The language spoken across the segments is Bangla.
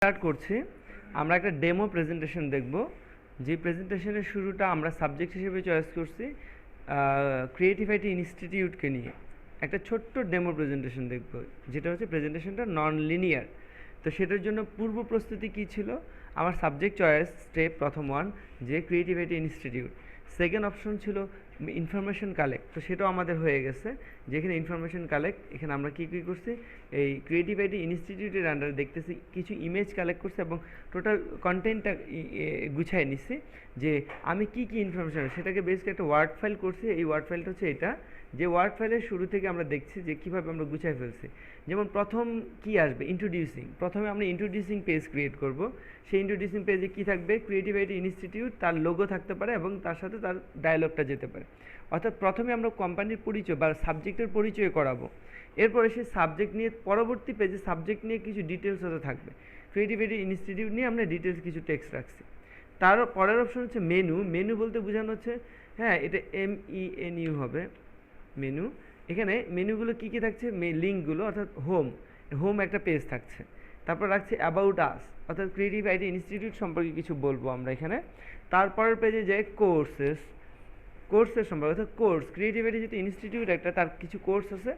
স্টার্ট করছি। আমরা একটা ডেমো প্রেজেন্টেশন দেখব। যে প্রেজেন্টেশনের শুরুটা আমরা সাবজেক্ট হিসেবে চয়েস করছি ক্রিয়েটিভ আইটি ইনস্টিটিউটকে নিয়ে একটা ছোট্ট ডেমো প্রেজেন্টেশন দেখব, যেটা হচ্ছে প্রেজেন্টেশনটা নন লিনিয়ার। তো সেটার জন্য পূর্ব প্রস্তুতি কী ছিল? আমার সাবজেক্ট চয়েস স্টেপ প্রথম ওয়ান, যে creative IT institute. Second option ছিল ইনফরমেশন কালেক্ট, তো সেটাও আমাদের হয়ে গেছে। যেখানে ইনফরমেশন কালেক্ট, এখানে আমরা কী কী করছি, এই ক্রিয়েটিভ আইটি ইনস্টিটিউটের আন্ডারে দেখতেছি কিছু ইমেজ কালেক্ট করছে এবং টোটাল কন্টেন্টটা গুছাই নিছি যে আমি কি কি ইনফরমেশন, সেটাকে বেস করে একটা ওয়ার্ড ফাইল করছি। এই ওয়ার্ড ফাইলটা হচ্ছে এটা, যে ওয়ার্ড ফাইলের শুরু থেকে আমরা দেখছি যে কীভাবে আমরা গুছাই ফেলছি। যেমন প্রথম কি আসবে, ইন্ট্রোডিউসিং। প্রথমে আমরা ইন্ট্রোডিউসিং পেজ ক্রিয়েট করব। সেই ইন্ট্রোডিউসিং পেজে কী থাকবে, ক্রিয়েটিভ আইটি ইনস্টিটিউট, তার লোগো থাকতে পারে এবং তার সাথে তার ডায়লগটা যেতে পারে। অর্থাৎ প্রথমে আমরা কোম্পানির পরিচয় বা সাবজেক্টের পরিচয় করাবো। এরপরে সেই সাবজেক্ট নিয়ে পরবর্তী পেজে সাবজেক্ট নিয়ে কিছু ডিটেলস হতে থাকবে। ক্রিয়েটিভ আইটি ইনস্টিটিউট নিয়ে আমরা ডিটেলস কিছু টেক্সট রাখছি। তার পরের অপশন হচ্ছে মেনু। মেনু বলতে বোঝানো হচ্ছে, হ্যাঁ, এটা MENU হবে মেনু। এখানে মেনুগুলো কী কী থাকছে, লিঙ্কগুলো, অর্থাৎ হোম একটা পেজ থাকছে। তারপর রাখছে অ্যাবাউট আস, অর্থাৎ ক্রিয়েটিভ আইটি ইনস্টিটিউট সম্পর্কে কিছু বলবো আমরা এখানে। তারপরের পেজে যে কোর্সের সম্পর্কে, অর্থাৎ কোর্স, ক্রিয়েটিভ আইটি যেটা ইনস্টিটিউট একটা, তার কিছু কোর্স আছে,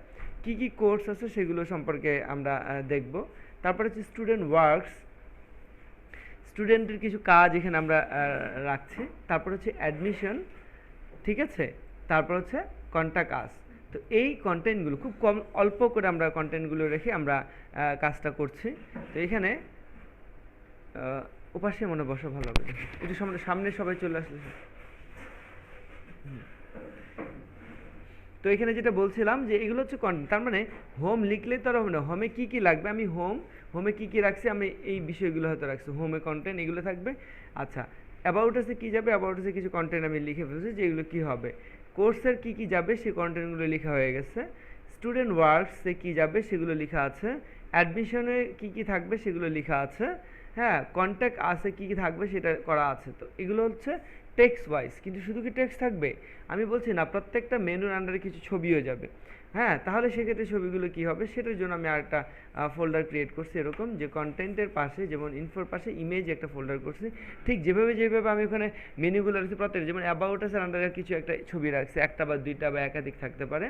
কী কী কোর্স আছে সেগুলো সম্পর্কে আমরা দেখব। তারপর হচ্ছে স্টুডেন্ট ওয়ার্কস, স্টুডেন্টের কিছু কাজ এখানে আমরা রাখছি। তারপর হচ্ছে অ্যাডমিশন, ঠিক আছে। তারপর হচ্ছে কন্ট্যাক্ট আস। তো এই কন্টেন্টগুলো খুব অল্প করে আমরা কন্টেন্টগুলো রেখে আমরা কাজটা করছি। তো এখানে ওপাশে মনে বসা ভালো হবে, একটু সামনে সবাই চলে আসলে। তো এখানে যেটা বলছিলাম যে এগুলো হচ্ছে কন্টেন্ট, তার মানে হোম লিখলে তো আর হবে না। হোমে কী কী লাগবে, আমি হোমে কী কী রাখছি, আমি এই বিষয়গুলো হয়তো রাখছি। হোমে কন্টেন্ট এগুলো থাকবে। আচ্ছা, অ্যাবাউট আসে কী যাবে, অ্যাবাউট আসে কিছু কন্টেন্ট আমি লিখে ফেলছি যে এগুলো কী হবে। কোর্সের কী কী যাবে সেই কন্টেন্টগুলো লেখা হয়ে গেছে। স্টুডেন্ট ওয়ার্কসে কী যাবে সেগুলো লেখা আছে। অ্যাডমিশনে কী কী থাকবে সেগুলো লেখা আছে। হ্যাঁ, কন্ট্যাক্ট আসে কী কী থাকবে সেটা করা আছে। তো এগুলো হচ্ছে টেক্সট ওয়াইজ। কিন্তু শুধু কি টেক্সট থাকবে আমি বলছি না, প্রত্যেকটা মেনুর আন্ডারে কিছু ছবিও যাবে। হ্যাঁ, তাহলে সেক্ষেত্রে ছবিগুলো কী হবে, সেটার জন্য আমি আরেকটা ফোল্ডার ক্রিয়েট করছি এরকম, যে কন্টেন্টের পাশে, যেমন ইনফোর পাশে ইমেজ একটা ফোল্ডার করছি। ঠিক যেভাবে আমি ওখানে মেনুগুলো রাখছি প্রত্যেক, যেমন অ্যাবাউট আসের আন্ডারে কিছু একটা ছবি রাখছি, একটা বা দুইটা বা একাধিক থাকতে পারে।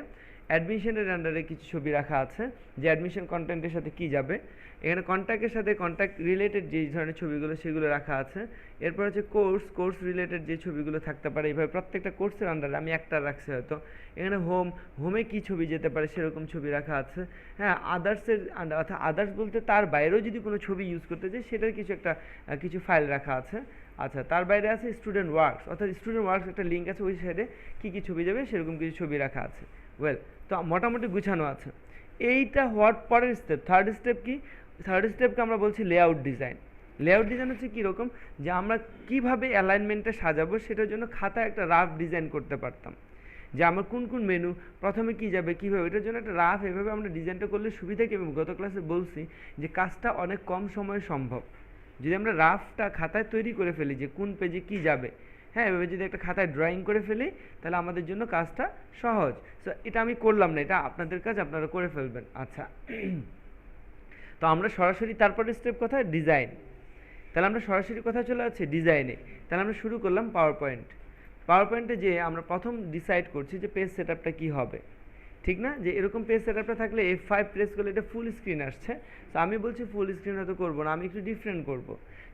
অ্যাডমিশনের আন্ডারে কিছু ছবি রাখা আছে, যে অ্যাডমিশন কন্টেন্টের সাথে কী যাবে। এখানে কন্ট্যাক্টের সাথে কন্ট্যাক্ট রিলেটেড যে ধরনের ছবিগুলো সেগুলো রাখা আছে। এরপর হচ্ছে কোর্স রিলেটেড যে ছবিগুলো থাকতে পারে, এইভাবে প্রত্যেকটা কোর্সের আন্ডারে আমি একটা রাখছি হয়তো। এখানে হোমে কী ছবি যেতে পারে সেরকম ছবি রাখা আছে। হ্যাঁ, আদার্সের আন্ডার, অর্থাৎ আদার্স বলতে তার বাইরেও যদি কোনো ছবি ইউজ করতে চাই সেটার কিছু ফাইল রাখা আছে। আচ্ছা, তার বাইরে আছে স্টুডেন্ট ওয়ার্কস, অর্থাৎ স্টুডেন্ট ওয়ার্কস একটা লিঙ্ক আছে, ওই সাইডে কী কী ছবি যাবে সেরকম কিছু ছবি রাখা আছে। ওয়েল, তো মোটামুটি গুছানো আছে। এইটা হওয়ার পরের স্টেপ, থার্ড স্টেপ কি? থার্ড স্টেপকে আমরা বলছি লেআউট ডিজাইন। লেআউট ডিজাইন হচ্ছে কীরকম, যে আমরা কীভাবে অ্যালাইনমেন্টটা সাজাবো সেটার জন্য খাতায় একটা রাফ ডিজাইন করতে পারতাম, যে আমার কোন কোন মেনু প্রথমে কী যাবে, কীভাবে, এটার জন্য একটা রাফ এভাবে আমরা ডিজাইনটা করলে সুবিধা কী। আমি গত ক্লাসে বলছি যে কাজটা অনেক কম সময়ে সম্ভব যদি আমরা রাফটা খাতায় তৈরি করে ফেলি, যে কোন পেজে কী যাবে। হ্যাঁ, এভাবে যদি একটা খাতায় ড্রয়িং করে ফেলি তাহলে আমাদের জন্য কাজটা সহজ। সো এটা আমি করলাম না, এটা আপনাদের কাজ, আপনারা করে ফেলবেন। আচ্ছা, তো আমরা সরাসরি তারপরে স্টেপ কোথায়, ডিজাইন। তাহলে আমরা সরাসরি কোথায় চলে যাচ্ছি, ডিজাইনে। তাহলে আমরা শুরু করলাম পাওয়ার পয়েন্টে যে আমরা প্রথম ডিসাইড করছি যে পেজ সেটআপটা কী হবে, ঠিক না? যে এরকম পেজ সেটআপটা থাকলে F5 প্রেস করলে এটা ফুল স্ক্রিন আসছে। তো আমি বলছি ফুল স্ক্রিন হয়তো করবো না, আমি একটু ডিফারেন্ট করব।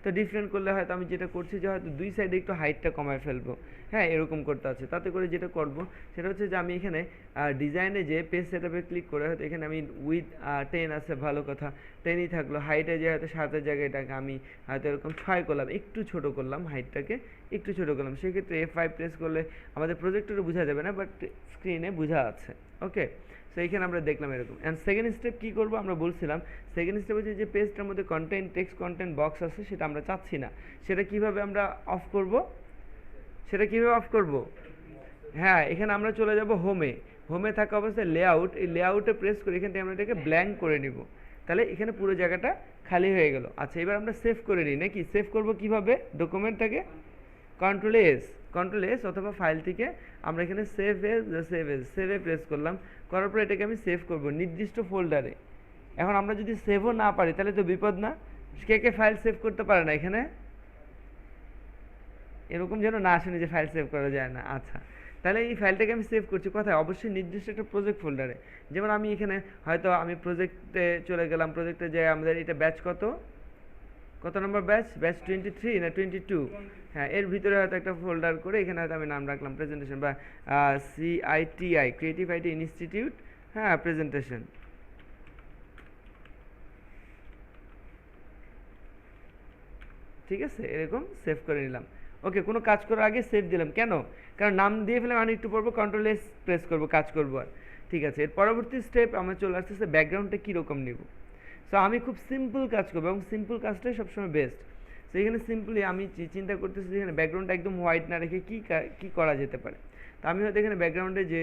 তো ডিফারেন্ট করলে হয়তো আমি যেটা করছি যে হয়তো দুই সাইডে একটু হাইটটা কমায় ফেলবো। হ্যাঁ, এরকম করতে আছে। তাতে করে যেটা করব সেটা হচ্ছে যে আমি এখানে ডিজাইনে যে পেজ সেটআপে ক্লিক করে হয়তো এখানে আমি উইথ 10 আছে, ভালো কথা, 10ই থাকলো। হাইটে যে হয়তো 7-এর জায়গায় এটাকে আমি হয়তো এরকম 6 করলাম, একটু ছোট করলাম, হাইটটাকে একটু ছোট করলাম। সেক্ষেত্রে F5 প্রেস করলে আমাদের প্রজেক্টরে বোঝা যাবে না, বাট স্ক্রিনে বোঝা আছে। ওকে, সো এইখানে আমরা দেখলাম এরকম। অ্যান্ড সেকেন্ড স্টেপ কী করবো, আমরা বলছিলাম সেকেন্ড স্টেপ হচ্ছে যে পেজটার মধ্যে টেক্সট কন্টেন্ট বক্স আছে, সেটা আমরা চাচ্ছি না। সেটা কিভাবে আমরা অফ করব, হ্যাঁ, এখানে আমরা চলে যাব হোমে থাকা অবস্থায় লেআউট, এই লেআউটে প্রেস করে এখান থেকে আমরা এটাকে ব্ল্যাঙ্ক করে নিব। তাহলে এখানে পুরো জায়গাটা খালি হয়ে গেল। আচ্ছা, এবার আমরা সেভ করে নিই নাকি? সেভ করব কিভাবে ডকুমেন্টটাকে? কন্ট্রোল এস অথবা ফাইল থেকে আমরা এখানে সেভে প্রেস করলাম। করার পর এটাকে আমি সেভ করব নির্দিষ্ট ফোল্ডারে। এখন আমরা যদি সেভও না পারি তাহলে তো বিপদ না? কে কে ফাইল সেভ করতে পারে না এখানে? এরকম যেন না আসেনি যে ফাইল সেভ করা যায় না। আচ্ছা, তাহলে এই ফাইলটাকে আমি সেভ করছি কোথায়? অবশ্যই নির্দিষ্ট একটা প্রজেক্ট ফোল্ডারে। যেমন আমি এখানে হয়তো আমি প্রজেক্টে চলে গেলাম, প্রজেক্টে যে আমাদের এটা ব্যাচ কত নম্বর ব্যাচ? ব্যাচ 23 না 22? হ্যাঁ, এর ভিতরে হয়তো একটা ফোল্ডার করে এখানে হয়তো আমি নাম রাখলাম প্রেজেন্টেশন বা CITI, ক্রিয়েটিভ আইটি ইনস্টিটিউট, হ্যাঁ প্রেজেন্টেশন। ঠিক আছে, এরকম সেভ করে নিলাম। ওকে, কোনো কাজ করার আগে সেভ দিলাম কেন? কারণ নাম দিয়ে ফেলে আমি একটু পড়বো, কন্ট্রোল এস প্রেস করবো, কাজ করবো আর। ঠিক আছে, এর পরবর্তী স্টেপ আমার চলে আসতেছে ব্যাকগ্রাউন্ডটা কীরকম নেব। সো আমি খুব সিম্পল কাজ করবো এবং সিম্পল কাজটাই সবসময় বেস্ট। সো এখানে সিম্পলি আমি চিন্তা করতেছি যে এখানে ব্যাকগ্রাউন্ডটা একদম হোয়াইট না রেখে কী করা যেতে পারে। তো আমি হয়তো এখানে ব্যাকগ্রাউন্ডে যে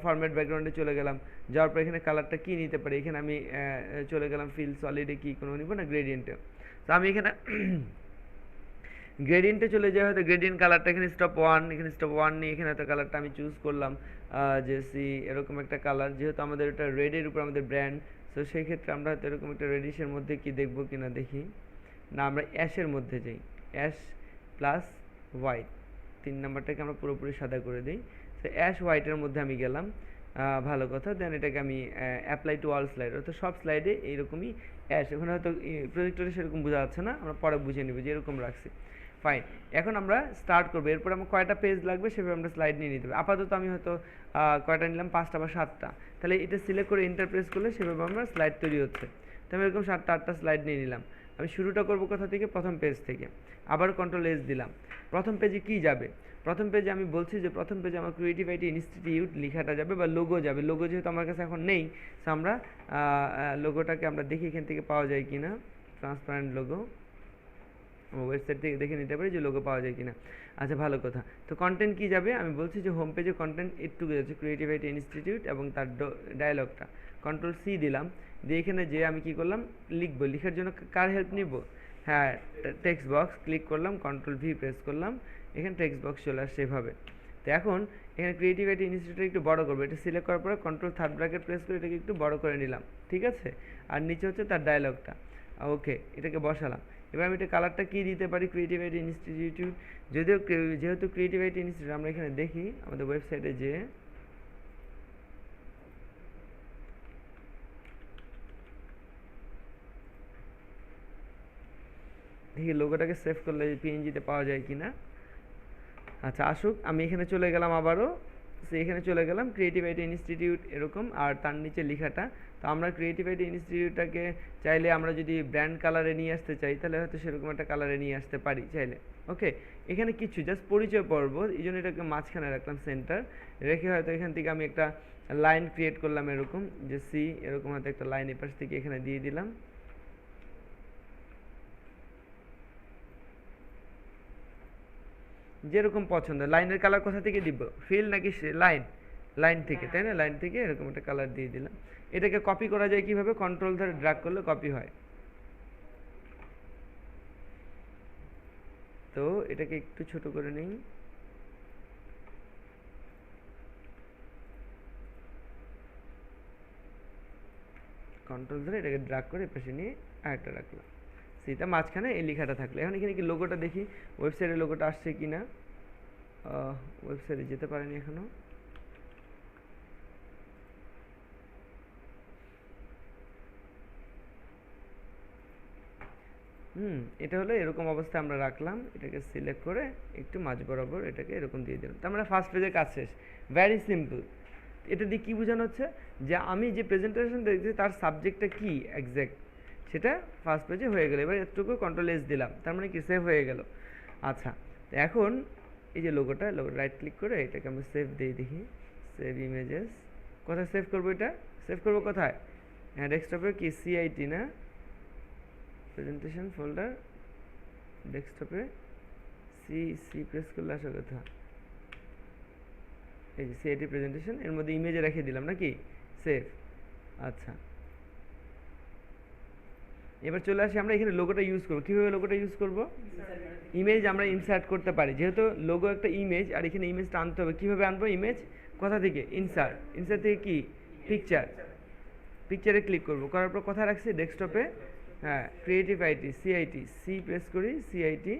ফরম্যাট ব্যাকগ্রাউন্ডে চলে গেলাম, যাওয়ার পর এখানে কালারটা কী নিতে পারি, এখানে আমি চলে গেলাম ফিল সলিডে, কী কোনো নিব না গ্রেডিয়েন্টে। তো আমি এখানে গ্রেডিয়েন্টে চলে যাই, হয়তো গ্রেডিয়েন্ট কালারটা এখানে স্টপ ওয়ান নিয়ে এখানে হয়তো কালারটা আমি চুজ করলাম যে এরকম একটা কালার, যেহেতু আমাদের এটা রেডের উপর আমাদের ব্র্যান্ড। সো সেই ক্ষেত্রে আমরা হয়তো এরকম একটা রেডিশের মধ্যে কি দেখবো কিনা দেখি। না, আমরা অ্যাশের মধ্যে যাই, অ্যাশ প্লাস হোয়াইট, 3 নাম্বারটাকে আমরা পুরোপুরি সাদা করে দিই। তো অ্যাশ হোয়াইটের মধ্যে আমি গেলাম, ভালো কথা। দেন এটাকে আমি অ্যাপ্লাই টু অল স্লাইড, অর্থাৎ সব স্লাইডে এইরকমই অ্যাশ। এখন হয়তো প্রজেক্টরে সেরকম বোঝা যাচ্ছে না, আমরা পরে বুঝে নেব যে এরকম রাখছি। ফাইন, এখন আমরা স্টার্ট করবো। এরপর আমার কয়টা পেজ লাগবে সেভাবে আমরা স্লাইড নিয়ে নিতে হবে। আপাতত আমি হয়তো কয়টা নিলাম, 5টা বা 7টা। তাহলে এটা সিলেক্ট করে এন্টার প্রেস করলে সেভাবে আমরা স্লাইড তৈরি হচ্ছে। তো আমি এরকম 7টা 8টা স্লাইড নিয়ে নিলাম। আমি শুরুটা করবো কোথা থেকে? প্রথম পেজ থেকে। আবার কন্ট্রোল এস দিলাম। প্রথম পেজে কি যাবে? প্রথম পেজে আমি বলছি যে প্রথম পেজে আমার ক্রিয়েটিভ আইটি ইনস্টিটিউট লেখাটা যাবে বা লোগো যাবে। লোগো যেহেতু আমার কাছে এখন নেই, সো আমরা লোগোটাকে আমরা দেখি এখান থেকে পাওয়া যায় কিনা। ট্রান্সপারেন্ট লোগো ওয়েবসাইট থেকে দেখে নিতে পারি যে লোগো পাওয়া যায় কিনা। আচ্ছা, ভালো কথা। তো কন্টেন্ট কি যাবে? আমি বলছি যে হোম পেজে কন্টেন্ট একটু যাচ্ছে ক্রিয়েটিভ আইটি ইনস্টিটিউট এবং তার ডায়লগটা। কন্ট্রোল সি দিলাম, দিয়ে এখানে যে আমি কি করলাম, লিখবো। লিখার জন্য কার হেল্প নিব? হ্যাঁ, টেক্সট বক্স ক্লিক করলাম, কন্ট্রোল ভি প্রেস করলাম, এখানে টেক্সট বক্স চলে আসছে এভাবে। তো এখন এখানে ক্রিয়েটিভ আইটি ইনস্টিটিউট একটু বড় করবো। এটা সিলেক্ট করার পরে কন্ট্রোল থার্ড ব্র্যাকেট প্রেস করে এটাকে একটু বড় করে নিলাম। ঠিক আছে, আর নিচে হচ্ছে তার ডায়লগটা। ওকে, এটাকে বসালাম। এবার আমি এটা কালারটা কী দিতে পারি? ক্রিয়েটিভ আইটি ইনস্টিটিউট, যেহেতু ক্রিয়েটিভ আইটি ইনস্টিটিউট, আমরা এখানে দেখি আমাদের ওয়েবসাইটে যে দেখি লোগোটাকে সেভ করলে পিএনজিতে পাওয়া যায় কিনা। আচ্ছা, আসুক। আমি এখানে চলে গেলাম আবারও, এখানে চলে গেলাম ক্রিয়েটিভ আইটি ইনস্টিটিউট এরকম, আর তার নিচে লেখাটা। তো আমরা ক্রিয়েটিভ আইটি ইনস্টিটিউটটাকে চাইলে আমরা যদি ব্র্যান্ড কালারে নিয়ে আসতে চাই, তাহলে হয়তো সেরকম একটা কালারে নিয়ে আসতে পারি চাইলে। ওকে, এখানে কিছু জাস্ট পরিচয় পর্ব, এই জন্য এটাকে মাঝখানে রাখলাম সেন্টার রেখে। হয়তো এখান থেকে আমি একটা লাইন ক্রিয়েট করলাম এরকম, যে এরকম হয়তো একটা লাইন এপাশ থেকে এখানে দিয়ে দিলাম। যেরকম পছন্দ। লাইনের কালার কোথা থেকে দিব? ফিল নাকি লাইন? লাইন থেকে, তাই না? লাইন থেকে এরকম একটা কালার দিয়ে দিলাম। এটাকে কপি করা যায় কিভাবে? কন্ট্রোল ধরে ড্র্যাগ করলে কপি হয়। তো এটাকে একটু ছোট করে নিই। কন্ট্রোল ধরে এটাকে ড্র্যাগ করে পাশে নিয়ে আরেকটা রাখলাম। সেটা মাঝখানে এই লেখাটা থাকলো। এখন এখানে কি লোগোটা দেখি, ওয়েবসাইটের লোগোটা আসছে কিনা। ওয়েবসাইটে যেতে পারেনি এখনো। এটা হলো এরকম অবস্থায় আমরা রাখলাম। এটাকে সিলেক্ট করে একটু মাঝ বরাবর এটাকে এরকম দিয়ে দিলাম। তার মানে ফার্স্ট পেজের কাজ শেষ। Very simple. এটা দিয়ে কী বোঝানো হচ্ছে? যে আমি যে প্রেজেন্টেশন দেখছি তার সাবজেক্টটা কি এক্স্যাক্ট, সেটা ফার্স্ট পেজে হয়ে গেল। এবার এতটুকু কন্ট্রোল এস দিলাম, তার মানে কি সেভ হয়ে গেল। আচ্ছা, তো এখন এই যে লোগোটা রাইট ক্লিক করে এটাকে আমরা সেভ দিয়ে দেখি। সেভ ইমেজেস, কোথায় সেভ করবো? এটা সেভ করবো কোথায়? হ্যাঁ, ডেস্কটপে কি সিআইটি না, প্রেজেন্টেশন ফোল্ডার, ডেস্কটপে সি প্রেস করলে আসার কথা। এই যে সিআইটি প্রেজেন্টেশন, এর মধ্যে ইমেজে রেখে দিলাম নাকি, সেভ। আচ্ছা, এবার চলে আসি আমরা এখানে লোগোটা ইউজ করবো। কীভাবে লোগোটা ইউজ করবো? ইমেজ আমরা ইনসার্ট করতে পারি। যেহেতু লোগো একটা ইমেজ, আর এখানে ইমেজটা আনতে হবে। কীভাবে আনবো ইমেজ? কোথা থেকে? ইনসার্ট থেকে কি পিকচারে ক্লিক করবো। করার পর কোথায় রাখছি? ডেস্কটপে হ্যাঁ creative IT CIT C press করি সিআইটি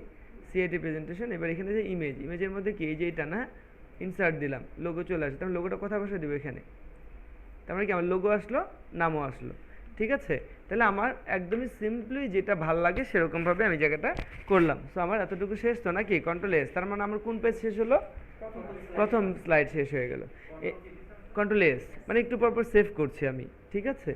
সিআইটি প্রেজেন্টেশন। এবার এখানে যে ইমেজের মধ্যে কি এই যে এটা না ইনসার্ট দিলাম, লোগো চলে আসে, তাহলে লোগোটা কোথায় বসে দেবো এখানে, তার মানে কি আমার লোগো আসলো নামও আসলো। ঠিক আছে, তাহলে আমার একদমই সিম্পলি যেটা ভাল লাগে সেরকমভাবে আমি জায়গাটা করলাম। সো আমার এতটুকু শেষ তো নাকি, কন্ট্রোল এস, তার মানে আমার কোন পেজ শেষ হলো, প্রথম স্লাইড শেষ হয়ে গেল। কন্ট্রোল এস মানে একটু পর পর সেভ করছি আমি। ঠিক আছে,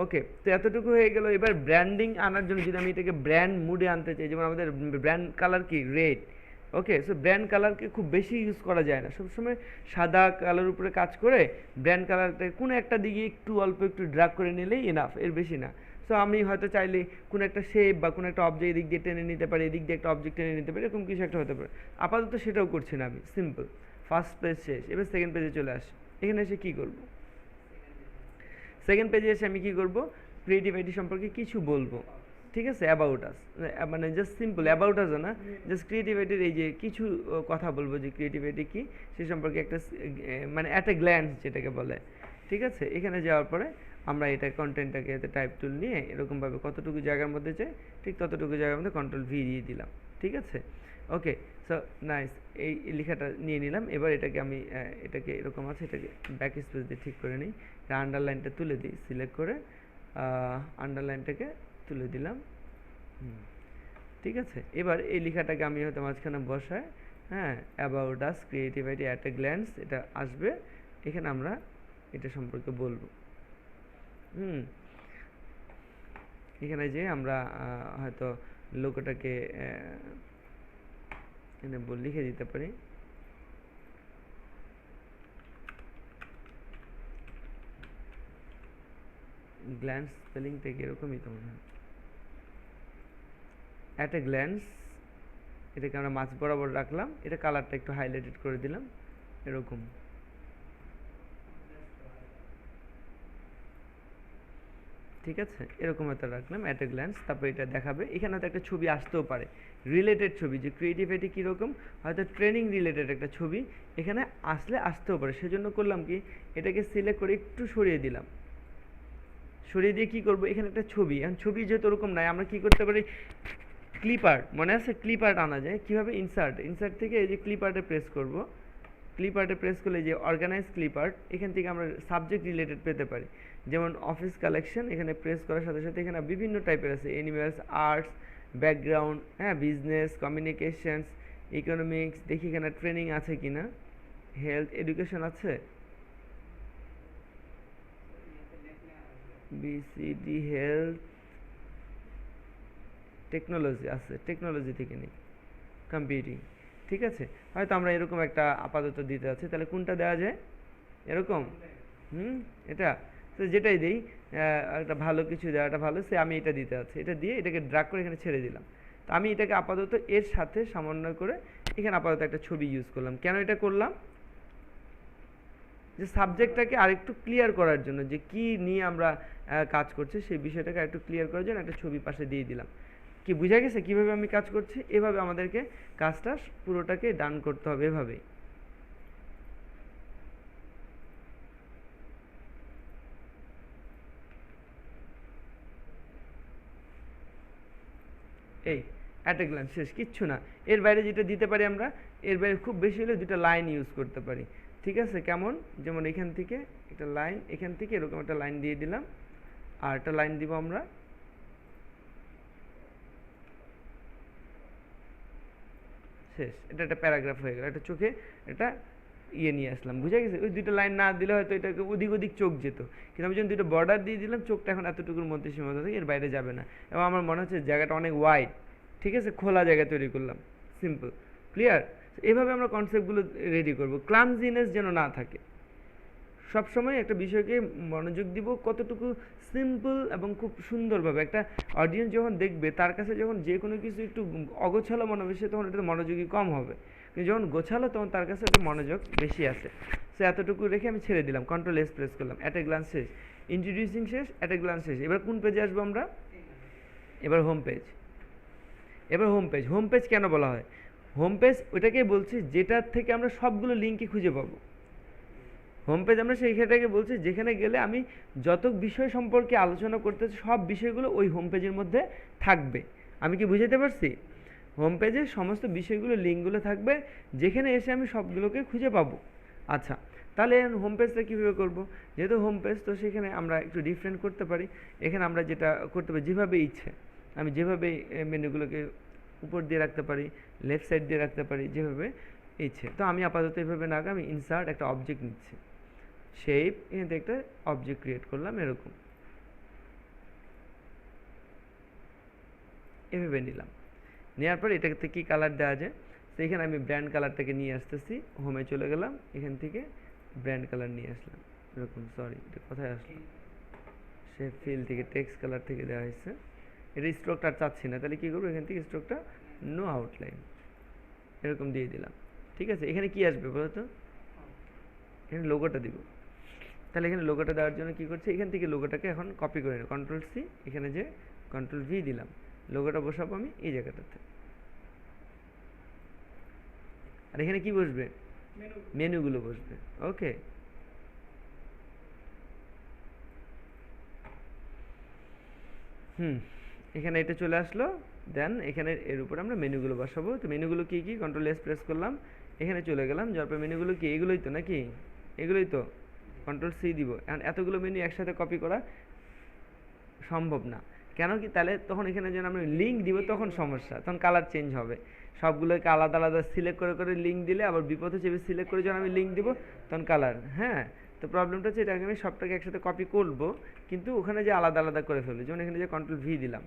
ওকে, তো এতটুকু হয়ে গেল। এবার ব্র্যান্ডিং আনার জন্য যদি আমি এটাকে ব্র্যান্ড মুডে আনতে চাই, যেমন আমাদের ব্র্যান্ড কালার কি রেড, ওকে, সো ব্র্যান্ড কালারকে খুব বেশি ইউজ করা যায় না, সবসময় সাদা কালার উপরে কাজ করে ব্র্যান্ড কালারটা কোনো একটা দিকে একটু অল্প একটু ড্রাগ করে নিলেই এনাফ, এর বেশি না। সো আমি হয়তো চাইলে কোনো একটা শেপ বা কোনো একটা অবজেক্ট এদিক দিয়ে টেনে নিতে পারি, এদিক দিয়ে একটা অবজেক্ট টেনে নিতে পারি, এরকম কিছু একটা হতে পারে। আপাতত সেটাও করছি না আমি, সিম্পল। ফার্স্ট পেজ শেষ, এবার সেকেন্ড পেজে চলে আসি। এখানে এসে কী করব, সেকেন্ড পেজে এসে আমি কী করব, ক্রিয়েটিভ আইটি সম্পর্কে কিছু বলবো। ঠিক আছে, অ্যাবাউট আস, মানে জাস্ট সিম্পল অ্যাবাউট আস না, জাস্ট ক্রিয়েটিভ আইটির এই যে কিছু কথা বলবো যে ক্রিয়েটিভ আইটি কী সে সম্পর্কে একটা মানে অ্যাট এ গ্ল্যান্স যেটাকে বলে। ঠিক আছে, এখানে যাওয়ার পরে আমরা এটা কন্টেন্টটাকে এতে টাইপ টুল নিয়ে এরকমভাবে কতটুকু জায়গার মধ্যে চাই ঠিক ততটুকু জায়গার মধ্যে কন্ট্রোল ভি দিয়ে দিলাম। ঠিক আছে, ওকে, সো নাইস, এই লেখাটা নিয়ে নিলাম। এবার এটাকে আমি এটাকে এরকম আছে, এটাকে ব্যাক স্পেস দিয়ে ঠিক করে নিই, এটা আন্ডারলাইনটা তুলে দিই, সিলেক্ট করে আন্ডারলাইনটাকে তুলে দিলাম। ঠিক আছে, এবার এই লেখাটাকে আমি হয়তো মাঝখানে বসাই, হ্যাঁ, about us creative IT at a glance, এটা আসবে, এখানে আমরা এটা সম্পর্কে বলবো। এখানে যে আমরা হয়তো লোগোটাকে এখানে লিখে দিতে পারি, গ্ল্যান্স স্পেলিংটা কি এরকমই তো মনে হয়, অ্যাট এ গ্ল্যান্স, এটাকে আমরা মাঝ বরাবর রাখলাম, এটা কালারটা একটু হাইলাইটেড করে দিলাম এরকম। ঠিক আছে, এরকম একটা রাখলাম অ্যাট এ গ্ল্যান্স, তারপর এটা দেখাবে, এখানে হয়তো একটা ছবি আসতেও পারে রিলেটেড ছবি, যে ক্রিয়েটিভিটি কীরকম, হয়তো ট্রেনিং রিলেটেড একটা ছবি এখানে আসতেও পারে। সেজন্য করলাম কি, এটাকে সিলেক্ট করে একটু সরিয়ে দিলাম, সরিয়ে দিয়ে কী করবো, এখানে একটা ছবি, এখন ছবি যেহেতু ওরকম নাই, আমরা কী করতে পারি, ক্লিপ আর্ট, মনে আছে ক্লিপ আর্ট আনা যায় কীভাবে, ইনসার্ট থেকে এই যে ক্লিপ আর্টে প্রেস করব, ক্লিপ আর্টে প্রেস করলে যে অর্গানাইজ ক্লিপ আর্ট, এখান থেকে আমরা সাবজেক্ট রিলেটেড পেতে পারি। যেমন অফিস কালেকশন, এখানে প্রেস করার সাথে সাথে এখানে বিভিন্ন টাইপের আছে, অ্যানিমেলস, আর্টস, ব্যাকগ্রাউন্ড, হ্যাঁ, বিজনেস, কমিউনিকেশনস, ইকোনমিক্স, দেখি এখানে ট্রেনিং আছে কিনা, হেলথ, এডুকেশন আছে, বিসিডি, হেলথ, টেকনোলজি আছে, টেকনোলজি থেকে নিই, কম্পিউটিং। ঠিক আছে, হয়তো আমরা এরকম একটা আপাতত দিতে আছি, তাহলে কোনটা দেওয়া যায়, এরকম, এটা, তো যেটাই দিই একটা ভালো কিছু দেওয়াটা ভালো, সে আমি এটা দিতে আছি, এটা দিয়ে এটাকে ড্রাগ করে এখানে ছেড়ে দিলাম। তো আমি এটাকে আপাতত এর সাথে সমন্বয় করে এখানে আপাতত একটা ছবি ইউজ করলাম। কেন এটা করলাম, যে সাবজেক্টটাকে আরেকটু ক্লিয়ার করার জন্য, যে কি নিয়ে আমরা কাজ করছি সেই বিষয়টাকে আরেকটু ক্লিয়ার করার জন্য একটা ছবি পাশে দিয়ে দিলাম। কি বোঝা গেছে কিভাবে আমি কাজ করছি, এভাবে আমাদেরকে কাজটা পুরোটাকে ডান করতে হবে, এভাবেই। এই অ্যাট এ গ্ল্যান্স শেষ, কিচ্ছু না, এর বাইরে যেটা দিতে পারি আমরা, এর বাইরে খুব বেশি হলে দুটো লাইন ইউজ করতে পারি। ঠিক আছে, কেমন, যেমন এখান থেকে একটা লাইন, এখান থেকে এরকম একটা লাইন দিয়ে দিলাম, আর একটা লাইন দিব আমরা, শেষ, এটা একটা প্যারাগ্রাফ হয়ে গেল, একটা চোখে এটা নিয়ে আসলাম, বুঝা গেছে। ওই দুটো লাইন না দিলে হয়তো এটাকে ওদিক ওদিক চোখ যেত, কিন্তু আমি যখন দুটো বর্ডার দিয়ে দিলাম, চোখটা এখন এতটুকুর মধ্যে সীমাবদ্ধ থাকে, এর বাইরে যাবে না, এবং আমার মনে হচ্ছে জায়গাটা অনেক ওয়াইড। ঠিক আছে, খোলা জায়গা তৈরি করলাম, সিম্পল, ক্লিয়ার। এভাবে আমরা কনসেপ্টগুলো রেডি করব, ক্লামজিনেস যেন না থাকে। সবসময় একটা বিষয়কে মনোযোগ দিব কতটুকু সিম্পল এবং খুব সুন্দরভাবে, একটা অডিয়েন্স যখন দেখবে তার কাছে যখন যে কোনো কিছু একটু অগোছালো মনে হবে, সে তখন এটাতে মনোযোগী কম হবে, কিন্তু যখন গোছালো তখন তার কাছে একটা মনোযোগ বেশি আসে। সো এতটুকু রেখে আমি ছেড়ে দিলাম, কন্ট্রোল এস প্রেস করলাম, অ্যাট এ গ্লান্স শেষ, ইন্ট্রোডিউসিং শেষ, অ্যাট এ গ্লান্স শেষ। এবার কোন পেজে আসবো আমরা, এবার হোম পেজ। এবার হোম পেজ, হোম পেজ কেন বলা হয়, হোম পেজ ওইটাকেই বলছি যেটার থেকে আমরা সবগুলো লিঙ্কই খুঁজে পাবো। হোম পেজ আমরা সেইখানটাকে বলছি যেখানে গেলে আমি যত বিষয় সম্পর্কে আলোচনা করতেছি সব বিষয়গুলো ওই হোম পেজের মধ্যে থাকবে। আমি কি বুঝাতে পারছি? হোম পেজে সমস্ত বিষয়গুলো লিঙ্কগুলো থাকবে, যেখানে এসে আমি সবগুলোকে খুঁজে পাবো। আচ্ছা, তাহলে হোম পেজটা কীভাবে করব? যেহেতু হোম পেজ, তো সেখানে আমরা একটু ডিফারেন্ট করতে পারি। এখানে আমরা যেটা করতে পারি, যেভাবে ইচ্ছে আমি যেভাবে মেনুগুলোকে উপর দিয়ে রাখতে পারি, লেফট সাইড দিয়ে রাখতে পারি, যেভাবে ইচ্ছে। তো আমি আপাতত এভাবে না, আমি ইনসার্ট একটা অবজেক্ট নিচ্ছি, শেপ, এখান থেকে একটা অবজেক্ট ক্রিয়েট করলাম, এরকম এভাবে নিলাম। নেওয়ার পর এটাতে কী কালার দেওয়া যায়, তো এখানে আমি ব্র্যান্ড কালারটাকে নিয়ে আসতেছি, হোমে চলে গেলাম, এখান থেকে ব্র্যান্ড কালার নিয়ে আসলাম, এরকম। সরি, এটা কোথায় আসলো? শেপ ফিল থেকে টেক্সট কালার থেকে দেওয়া হয়েছে। এটা স্ট্রোকটা আর চাচ্ছি না, তাহলে কী করবো, এখান থেকে স্ট্রোকটা নো আউটলাইন এরকম দিয়ে দিলাম। ঠিক আছে, এখানে কি আসবে বলো তো? এখানে লোগোটা দিব। তাহলে এখানে লোগোটা দেওয়ার জন্য কী করছি, এখান থেকে লোগোটাকে এখন কপি করে নিই, কন্ট্রোল সি, এখানে যে কন্ট্রোল ভি দিলাম, লোগোটা বসাবো আমি এই জায়গাটাতে। আর এখানে কি বসবে? মেনুগুলো বসবে। ওকে, এখানে এটা চলে আসলো। দেন এখানে এর উপর আমরা মেনুগুলো বসাবো। তো মেনুগুলো কী কী, কন্ট্রোল এস প্রেস করলাম, এখানে চলে গেলাম, যাওয়ার পর মেনুগুলো কি এগুলোই তো নাকি? এগুলোই তো, কন্ট্রোল সি দিব। এখন এতগুলো মেনু একসাথে কপি করা সম্ভব না, কেন কি? তাহলে তখন এখানে যেন আমরা লিঙ্ক দিব, তখন সমস্যা, তখন কালার চেঞ্জ হবে। সবগুলোকে আলাদা আলাদা সিলেক্ট করে করে লিঙ্ক দিলে আবার বিপদ হচ্ছে, সিলেক্ট করে যখন আমি লিঙ্ক দিব তখন কালার, হ্যাঁ। তো প্রবলেমটা হচ্ছে, এটাকে আমি সবটাকে একসাথে কপি করব, কিন্তু ওখানে যে আলাদা আলাদা করে ফেলি। যেমন এখানে যে কন্ট্রোল ভি দিলাম,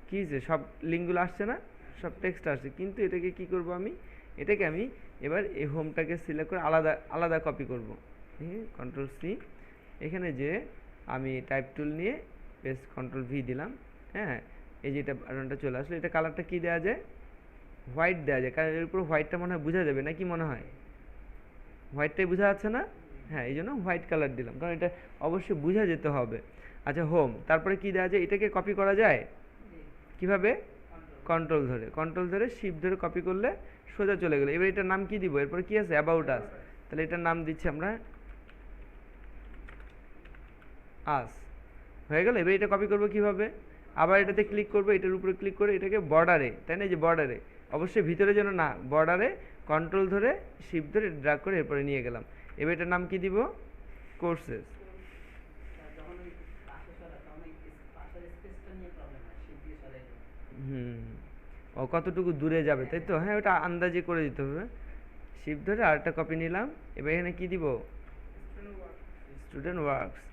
কী যে সব লিঙ্কগুলো আসছে না, সব টেক্সট আসছে, কিন্তু এটাকে কি করব আমি, এটাকে আমি এবার এই হোমটাকে সিলেক্ট করে আলাদা আলাদা কপি করব। কন্ট্রোল সি, এখানে যে আমি টাইপ টুল নিয়ে পেস্ট, কন্ট্রোল ভি দিলাম, হ্যাঁ। এই যে এটা বাটনটা চলে আসলো, এটা কালারটা কি দেওয়া যায়? হোয়াইট দেওয়া যায়, কারণ এর উপর হোয়াইটটা মনে হয় বোঝা যাবে না, কি মনে হয়? হোয়াইটটাই বোঝা যাচ্ছে না? হ্যাঁ, এই জন্য হোয়াইট কালার দিলাম, কারণ এটা অবশ্যই বোঝা যেতে হবে। আচ্ছা, হোম, তারপরে কি দেওয়া যায়? এটাকে কপি করা যায় কিভাবে? কন্ট্রোল ধরে, কন্ট্রোল ধরে শিফট ধরে কপি করলে সোজা চলে গেলো। এবার এটার নাম কি দিব? এরপরে কি আছে? About us. তাহলে এটার নাম দিচ্ছি আমরা আস, হয়ে গেল। এবার এটা কপি করবো কিভাবে? আবার এটাতে ক্লিক করবো, এটার উপরে ক্লিক করে এটাকে বর্ডারে, তাই না? যে বর্ডারে, অবশ্যই ভিতরে যেন না, বর্ডারে কন্ট্রোল ধরে শিফট ধরে ড্র্যাগ করে এরপরে নিয়ে গেলাম। এবার এটার নাম কি দিব? কোর্সেস। ও কতটুকু দূরে যাবে, তাই তো? হ্যাঁ, ওটা আন্দাজে করে দিতে হবে। শিফট ধরে আরেকটা কপি নিলাম। এবার এখানে কি দিব? Student works.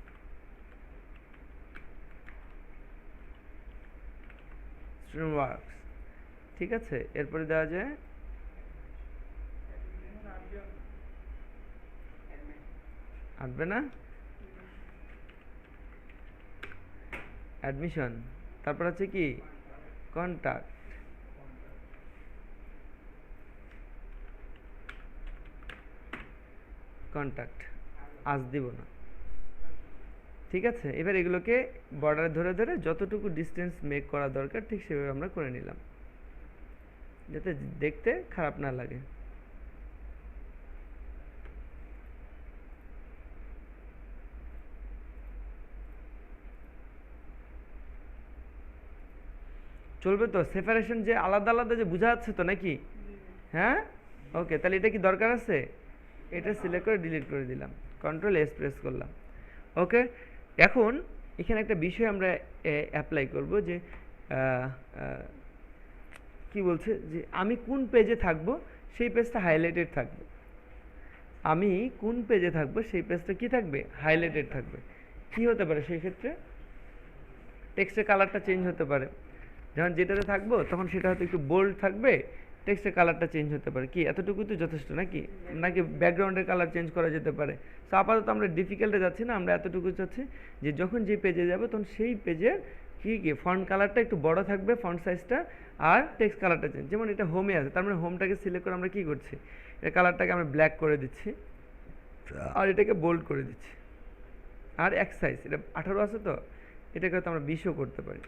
স্টুডেন্ট ওয়ার্কস, ঠিক আছে। এরপরে দেওয়া যায় আসবে না, অ্যাডমিশন। তারপর আছে কি? কন্ট্যাক্ট। কন্ট্যাক্ট আজ দিব না, ঠিক আছে। এবার এগুলোকে বর্ডার ধরে ধরে যতটুকু ডিস্টেন্স মেক করা দরকার ঠিক সেভাবে আমরা করে নিলাম, যাতে দেখতে খারাপ না লাগে। চলবে তো? সেপারেশন যে আলাদা আলাদা যে বোঝা যাচ্ছে তো নাকি? হ্যাঁ, ওকে। তাহলে এটা কি দরকার আছে? এটা সিলেক্ট করে ডিলিট করে দিলাম, কন্ট্রোল এস প্রেস করলাম। ওকে, এখন এখানে একটা বিষয় আমরা অ্যাপ্লাই করব, যে কি বলছে, যে আমি কোন পেজে থাকবো সেই পেজটা হাইলাইটেড থাকবে। আমি কোন পেজে থাকবো সেই পেজটা কি থাকবে? হাইলাইটেড থাকবে। কি হতে পারে সেই ক্ষেত্রে? টেক্সটের কালারটা চেঞ্জ হতে পারে। যখন যেটাতে থাকবো তখন সেটা হয়তো একটু বোল্ড থাকবে, টেক্সটের কালারটা চেঞ্জ হতে পারে। কি এতটুকু তো যথেষ্ট নাকি? নাকি ব্যাকগ্রাউন্ডের কালার চেঞ্জ করা যেতে পারে? তো আপাতত আমরা ডিফিকাল্টে যাচ্ছি না, আমরা এতটুকু চাচ্ছি যে যখন যে পেজে যাবে তখন সেই পেজের কি ফন্ট কালারটা একটু বড় থাকবে, ফন্ট সাইজটা, আর টেক্সট কালারটা চেঞ্জ। যেমন এটা হোমে আছে, তার মানে হোমটাকে সিলেক্ট করে আমরা কি করছি, এর কালারটাকে আমরা ব্ল্যাক করে দিচ্ছি, আর এটাকে বোল্ড করে দিচ্ছি। আর এক সাইজ, এটা 18 আছে, তো এটাকে হয়তো আমরা 20ও করতে পারি।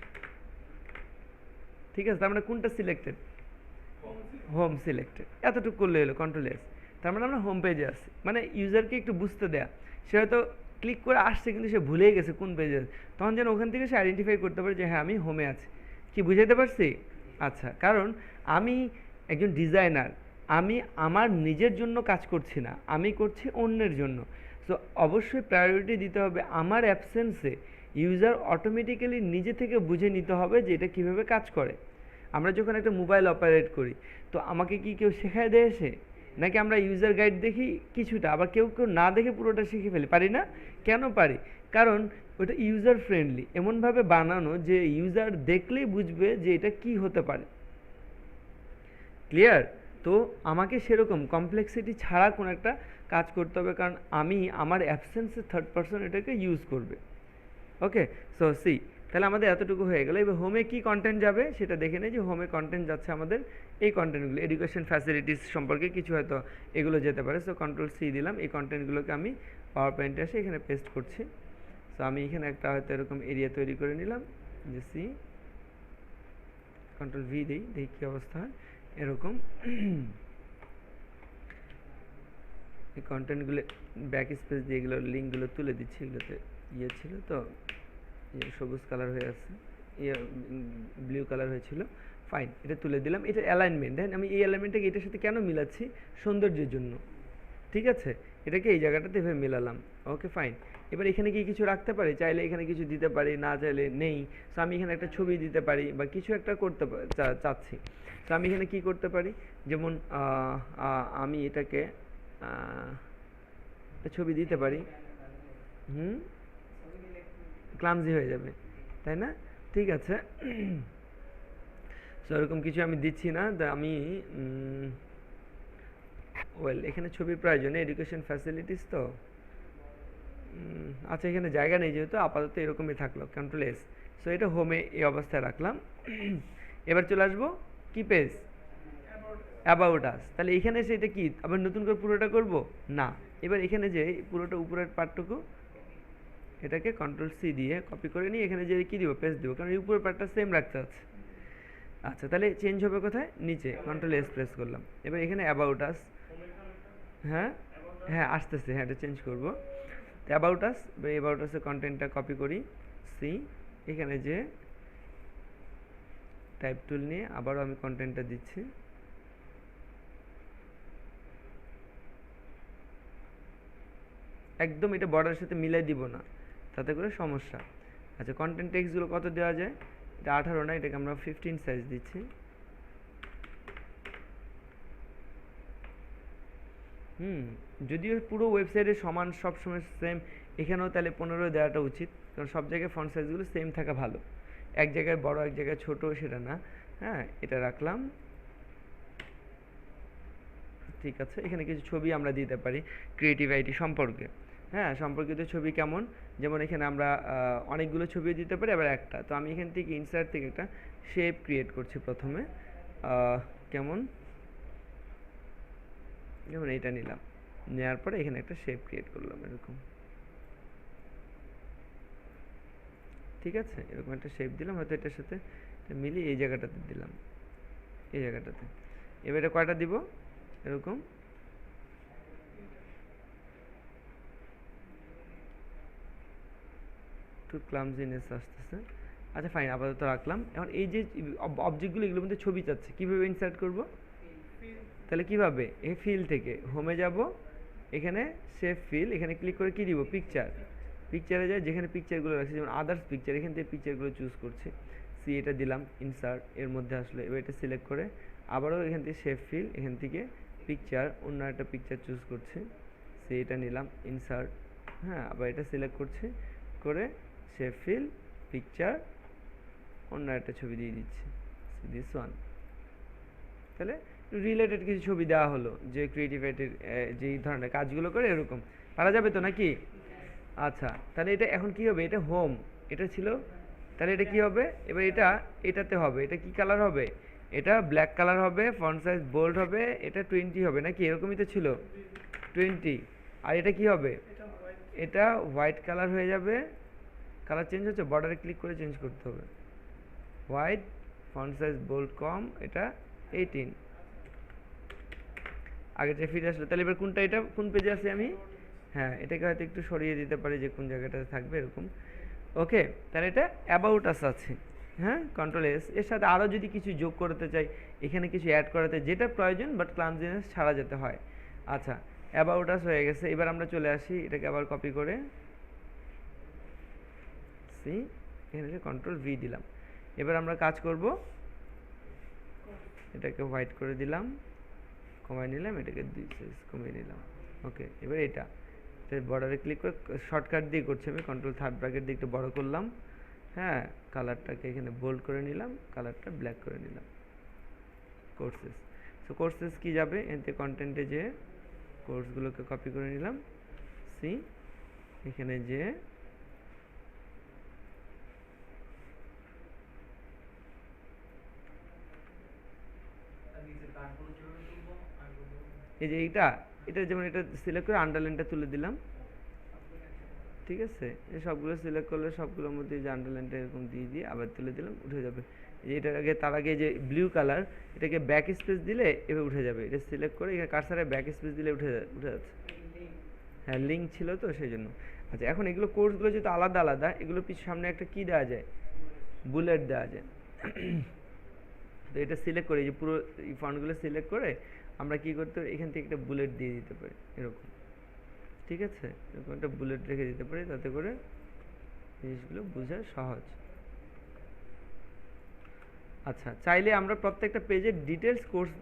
ঠিক আছে, তার মানে কোনটা সিলেক্টেড? Home selected. এতটুকু করলে এলো, কন্ট্রোল এস। তার মানে আমরা হোম পেজে আছি, মানে ইউজারকে একটু বুঝতে দেয়া, সে হয়তো ক্লিক করে আসছে কিন্তু সে ভুলেই গেছে কোন পেজে আছে, তখন যেন ওখান থেকে সে আইডেন্টিফাই করতে পারে যে হ্যাঁ আমি হোমে আছি। কি বুঝাইতে পারছি? আচ্ছা, কারণ আমি একজন ডিজাইনার, আমি আমার নিজের জন্য কাজ করছি না, আমি করছি অন্যের জন্য। সো অবশ্যই প্রায়োরিটি দিতে হবে আমার অ্যাবসেন্সে ইউজার অটোমেটিক্যালি নিজে থেকে বুঝে নিতে হবে যে এটা কীভাবে কাজ করে। আমরা যখন একটা মোবাইল অপারেট করি, তো আমাকে কি কেউ শেখায় দেয় এসে, নাকি আমরা ইউজার গাইড দেখি কিছুটা, আবার কেউ কেউ না দেখে পুরোটা শিখে ফেলি? পারি না? কেন পারি? কারণ ওটা ইউজার ফ্রেন্ডলি, এমনভাবে বানানো যে ইউজার দেখলেই বুঝবে যে এটা কি হতে পারে। ক্লিয়ার? তো আমাকে সেরকম কমপ্লেক্সিটি ছাড়া কোনো একটা কাজ করতে হবে, কারণ আমি আমার অ্যাবসেন্সে থার্ড পারসন এটাকে ইউজ করবে। ওকে, সো সি, তাহলে আমাদের এতটুকু হয়ে গেল। এবার হোমে কি কন্টেন্ট যাবে সেটা দেখে নেই, যে হোমে কন্টেন্ট যাচ্ছে আমাদের এই কন্টেন্টগুলো, এডুকেশন ফ্যাসিলিটিস সম্পর্কে কিছু হয়তো এগুলো যেতে পারে। সো কন্ট্রোল সি দিলাম, এই কন্টেন্টগুলোকে আমি পাওয়ার পয়েন্টে এসে এখানে পেস্ট করছি। সো আমি এখানে একটা হয়তো এরকম এরিয়া তৈরি করে নিলাম, যে সি, কন্ট্রোল ভি দিই, দেখি কী অবস্থা হয়। এরকম এই কন্টেন্টগুলো ব্যাক স্পেস দিয়ে এগুলো লিঙ্কগুলো তুলে দিচ্ছি, এগুলোতে ইয়ে ছিল তো, সবুজ কালার হয়ে আছে, ইয়ে ব্লু কালার হয়েছিল, ফাইন, এটা তুলে দিলাম। এটার অ্যালাইনমেন্ট দেখেন, আমি এই অ্যালাইনমেন্টটাকে এটার সাথে কেন মিলাচ্ছি? সৌন্দর্যের জন্য, ঠিক আছে? এটাকে এই জায়গাটাতে এভাবে মিলালাম। Okay fine. এবার এখানে কি কিছু রাখতে পারি? চাইলে এখানে কিছু দিতে পারি, না চাইলে নেই। সো আমি এখানে একটা ছবি দিতে পারি বা কিছু একটা করতে চাচ্ছি। তো আমি এখানে কি করতে পারি? যেমন আমি এটাকে একটা ছবি দিতে পারি। ক্লামজি হয়ে যাবে, তাই না? ঠিক আছে, সো এরকম কিছু আমি দিচ্ছি না। আমি ওয়েল, এখানে ছবির প্রয়োজন, এডুকেশন ফ্যাসিলিটিস তো, আচ্ছা এখানে জায়গা নেই যেহেতু, আপাতত এরকমই থাকলো, কন্ট্রোল এস। সো এটা হোমে এই অবস্থায় রাখলাম। এবার চলে আসবো কি পেজ? About us. তাহলে এখানে এসে এটা কি আবার নতুন করে পুরোটা করব না? এবার এখানে যে পুরোটা উপরের পার্টটুকু, এটাকে কন্ট্রোল সি দিয়ে কপি করে নিয়ে এখানে যে কি দিব? পেস্ট দিব, কারণ এই উপরের পার্টটা সেম রাখতে আছে। আচ্ছা, তাহলে চেঞ্জ হবে কোথায়? নিচে, কন্ট্রোল এস প্রেস করলাম। এবার এখানে অ্যাবাউট আস, হ্যাঁ হ্যাঁ আসতেছে, হ্যাঁ এটা চেঞ্জ করবো। তো অ্যাবাউট আস, অ্যাবাউট আসের কন্টেন্টটা কপি করি, সি, এখানে যে টাইপ টুল নিয়ে আবারও আমি কন্টেন্টটা দিচ্ছি। একদম এটা বর্ডারের সাথে মিলাই দিব না, তাতে করে সমস্যা। আচ্ছা, কন্টেন্ট টেক্সটগুলো কত দেওয়া যায়? এটা 18 না, এটাকে আমরা 15 সাইজ দিচ্ছি। যদিও পুরো ওয়েবসাইটে সমান সবসময় সেম, এখানেও তাহলে 15 দেওয়াটা উচিত, কারণ সব জায়গায় ফন্ট সাইজগুলো সেম থাকা ভালো, এক জায়গায় বড় এক জায়গায় ছোট সেটা না। হ্যাঁ, এটা রাখলাম, ঠিক আছে। এখানে কিছু ছবি আমরা দিতে পারি ক্রিয়েটিভ আইটি সম্পর্কে, হ্যাঁ সম্পর্কিত ছবি কেমন, যেমন এখানে আমরা অনেকগুলো ছবি দিতে পারি, আবার একটা। তো আমি এখান থেকে ইনসার্ট থেকে একটা শেপ ক্রিয়েট করছি প্রথমে, কেমন, যেমন এইটা নিলাম, নেওয়ার পরে এখানে একটা শেপ ক্রিয়েট করলাম এরকম, ঠিক আছে। এরকম একটা শেপ দিলাম, হয়তো এটার সাথে মিলিয়ে এই জায়গাটাতে দিলাম, এই জায়গাটাতে। এবার এটা কয়টা দিব? এরকম একটু ক্লামজিনেস আসতেছে। আচ্ছা ফাইন, আপাতত রাখলাম। এখন এই যে অবজেক্টগুলো, এগুলোর মধ্যে ছবি চাচ্ছে, কীভাবে ইনসার্ট করব? তাহলে কিভাবে? এই ফিল থেকে হোমে যাব, এখানে সেভ ফিল, এখানে ক্লিক করে কি দিব? পিকচার। পিকচারে যায়, যেখানে পিকচারগুলো রাখছি, যেমন আদার্স পিকচার, এখান থেকে পিকচারগুলো চুজ করছি, সি এটা দিলাম, ইনসার্ট, এর মধ্যে আসলে এবার এটা সিলেক্ট করে আবারও এখান থেকে সেভ ফিল, এখান থেকে পিকচার, অন্য একটা পিকচার চুজ করছি, সি এটা নিলাম, ইনসার্ট, হ্যাঁ আবার এটা সিলেক্ট করছি, করে সেভ ফিল, পিকচার, অন্য একটা ছবি দিয়ে দিচ্ছি, দিস ওয়ান। তাহলে রিলেটেড কিছু ছবি দেওয়া হলো, যে ক্রিয়েটিভিটির যেই ধরনের কাজগুলো করে এরকম পারা যাবে তো নাকি? আচ্ছা, তাহলে এটা এখন কি হবে? এটা হোম, এটা ছিল, তাহলে এটা কি হবে? এবার এটাতে হবে, এটা কি কালার হবে? এটা ব্ল্যাক কালার হবে, ফন্ট সাইজ বোল্ড হবে, এটা 20 হবে নাকি? এরকমই তো ছিল 20। আর এটা কি হবে? এটা হোয়াইট কালার হয়ে যাবে। কালার চেঞ্জ হচ্ছে, বর্ডারে ক্লিক করে চেঞ্জ করতে হবে, হোয়াইট, ফন্ট সাইজ বোল্ড কম, এটা 18। আগেটা ফিরে আসলো। তাহলে এবার কোনটা, এটা কোন পেজে আছি আমি? হ্যাঁ, এটাকে হয়তো একটু সরিয়ে দিতে পারি যে কোন জায়গাটাতে থাকবে এরকম। ওকে, তাহলে এটা অ্যাবাউট আস আছে। হ্যাঁ, কন্ট্রোল এস। এর সাথে আরও যদি কিছু যোগ করতে চাই, এখানে কিছু অ্যাড করাতে, যেটা প্রয়োজন বাট ক্লামজিনেস ছাড়া যেতে হয়। আচ্ছা, অ্যাবাউট আস হয়ে গেছে। এবার আমরা চলে আসি, এটাকে আবার কপি করে সি, এখানে কন্ট্রোল ভি দিলাম। এবার আমরা কাজ করব, এটাকে হোয়াইট করে দিলাম, কমাই নিলাম, এটাকে 2 সাইজ কমিয়ে নিলাম। ওকে, এবার এটা বর্ডারে ক্লিক করে শর্টকাট দিয়ে করছি আমি, কন্ট্রোল থার্ড ব্র্যাকেট দিয়ে একটু বড় করলাম। হ্যাঁ, কালারটাকে এখানে বোল্ড করে নিলাম, কালারটা ব্ল্যাক করে নিলাম। কোর্সেস, সো কোর্সেস কি যাবে এতে, কন্টেন্টে যে কোর্সগুলোকে কপি করে নিলাম, সি এখানে যে এই যে এইটা, এটা যেমন এটা সিলেক্ট করে আন্ডারলাইনটা তুলে দিলাম, ঠিক আছে? এই সবগুলো সিলেক্ট করলে সবগুলোর মধ্যে যে আন্ডারলাইনটা এরকম দিয়ে দিয়ে আবার তুলে দিলাম, উঠে যাবে। এটার আগে, তার আগে যে ব্লু কালার, এটাকে ব্যাক স্পেস দিলে এভাবে উঠে যাবে। এটা সিলেক্ট করে এখানে কার্সারে ব্যাক স্পেস দিলে উঠে যাচ্ছে। হ্যাঁ, লিঙ্ক ছিল তো সেই জন্য। আচ্ছা, এখন এগুলো কোর্সগুলো যেহেতু আলাদা আলাদা, এগুলোর পিছনে সামনে একটা কি দেওয়া যায়, বুলেট দেওয়া যায়। তো এটা সিলেক্ট করে, যে পুরো এই ফন্টগুলো সিলেক্ট করে আমরা কি করতে পারি, এখান থেকে একটা বুলেট দিয়ে দিতে পারি এরকম, ঠিক আছে? এরকম একটা বুলেট রেখে দিতে পারি, তাতে করে জিনিসগুলো বোঝা সহজ। আচ্ছা, চাইলে আমরা প্রত্যেকটা পেজের ডিটেলস কোর্স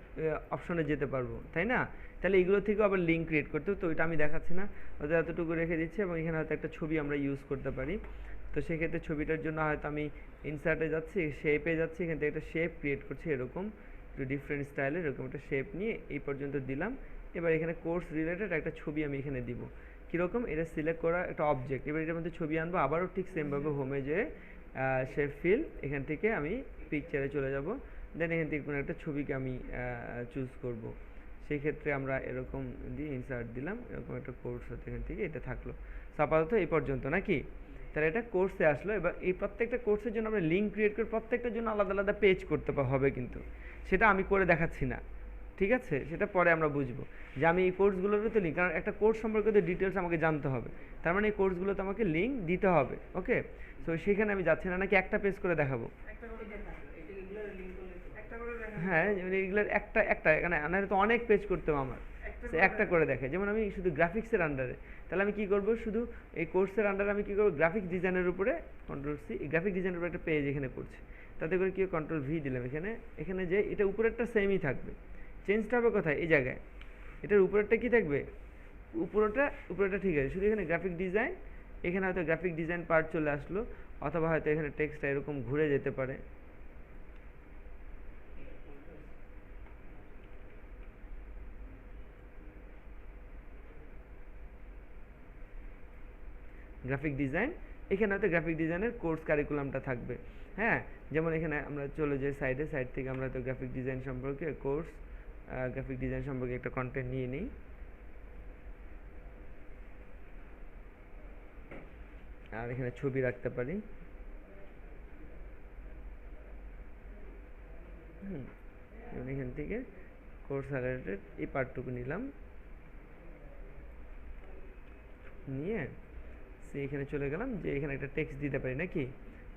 অপশনে যেতে পারবো, তাই না? তাহলে এগুলো থেকেও আবার লিঙ্ক ক্রিয়েট করতে, তো এটা আমি দেখাচ্ছি না, ওদের এতটুকু রেখে দিচ্ছি। এবং এখানে হয়তো একটা ছবি আমরা ইউজ করতে পারি। তো সেক্ষেত্রে ছবিটার জন্য হয়তো আমি ইনসার্টে যাচ্ছি, শেপে যাচ্ছি, এখান থেকে একটা শেপ ক্রিয়েট করছি এরকম, একটু ডিফারেন্ট স্টাইলের এরকম একটা শেপ নিয়ে এই পর্যন্ত দিলাম। এবার এখানে কোর্স রিলেটেড একটা ছবি আমি এখানে দিব। কীরকম, এটা সিলেক্ট করা একটা অবজেক্ট, এবার এটার মধ্যে ছবি আনবো, আবারও ঠিক সেমভাবে হোমে যেয়ে শেপ ফিল, এখান থেকে আমি পিকচারে চলে যাব। দেন এখান থেকে কোনো একটা ছবিকে আমি চুজ করব। সেই ক্ষেত্রে আমরা এরকম দিয়ে ইনসার্ট দিলাম, এরকম একটা কোর্স হতে এখান থেকে এটা থাকলো। আপাতত এই পর্যন্ত নাকি? তাহলে এটা কোর্সে আসলো। এবার এই প্রত্যেকটা কোর্সের জন্য আমরা লিঙ্ক ক্রিয়েট করে প্রত্যেকটার জন্য আলাদা আলাদা পেজ করতে হবে, কিন্তু সেটা আমি করে দেখাচ্ছি না, ঠিক আছে? সেটা পরে আমরা বুঝবো যে আমি এই কোর্সগুলোরও তো লিঙ্ক, কারণ একটা কোর্স সম্পর্কে তো ডিটেলস আমাকে জানতে হবে, তার মানে এই কোর্সগুলোতে আমাকে লিঙ্ক দিতে হবে। ওকে, তো সেখানে আমি যাচ্ছি না, নাকি একটা পেজ করে দেখাবো? হ্যাঁ, মানে এগুলোর একটা একটা এখানে আনারে তো অনেক পেজ করতে হবে আমার, একটা করে দেখে। যেমন আমি শুধু গ্রাফিক্সের আন্ডারে, তাহলে আমি কি করব, শুধু এই কোর্সের আন্ডারে আমি কি করব, গ্রাফিক্স ডিজাইনের উপরে কন্ট্রোল সি, গ্রাফিক ডিজাইনের উপরে একটা পেজ এখানে করছি, তাতে করে কি কন্ট্রোল ভি দিলাম এখানে। এখানে যে এটা উপরেরটা সেমই থাকবে, চেঞ্জটা হবে কোথায়, এই জায়গায়। এটার উপরেরটা কি থাকবে, উপরেরটা ঠিক আছে, শুধু এখানে গ্রাফিক ডিজাইন, এখানে হয়তো গ্রাফিক ডিজাইন পার্ট চলে আসলো, অথবা হয়তো এখানে টেক্সটটা এরকম ঘুরে যেতে পারে। গ্রাফিক ডিজাইন, এখানে হয়তো গ্রাফিক ডিজাইনের কোর্স কারিকুলামটা থাকবে। হ্যাঁ, যেমন এখানে আমরা চলে যাই সাইড থেকে আমরা হয়তো গ্রাফিক ডিজাইন সম্পর্কে কোর্স, গ্রাফিক ডিজাইন সম্পর্কে একটা কন্টেন্ট নিয়ে নিই। আর এখানে ছবি রাখতে পারি। যেমন এখান থেকে কোর্স রিলেটেড এই পার্টটুকু নিলাম, নিয়ে সে এখানে চলে গেলাম, যে এখানে একটা টেক্সট দিতে পারি নাকি?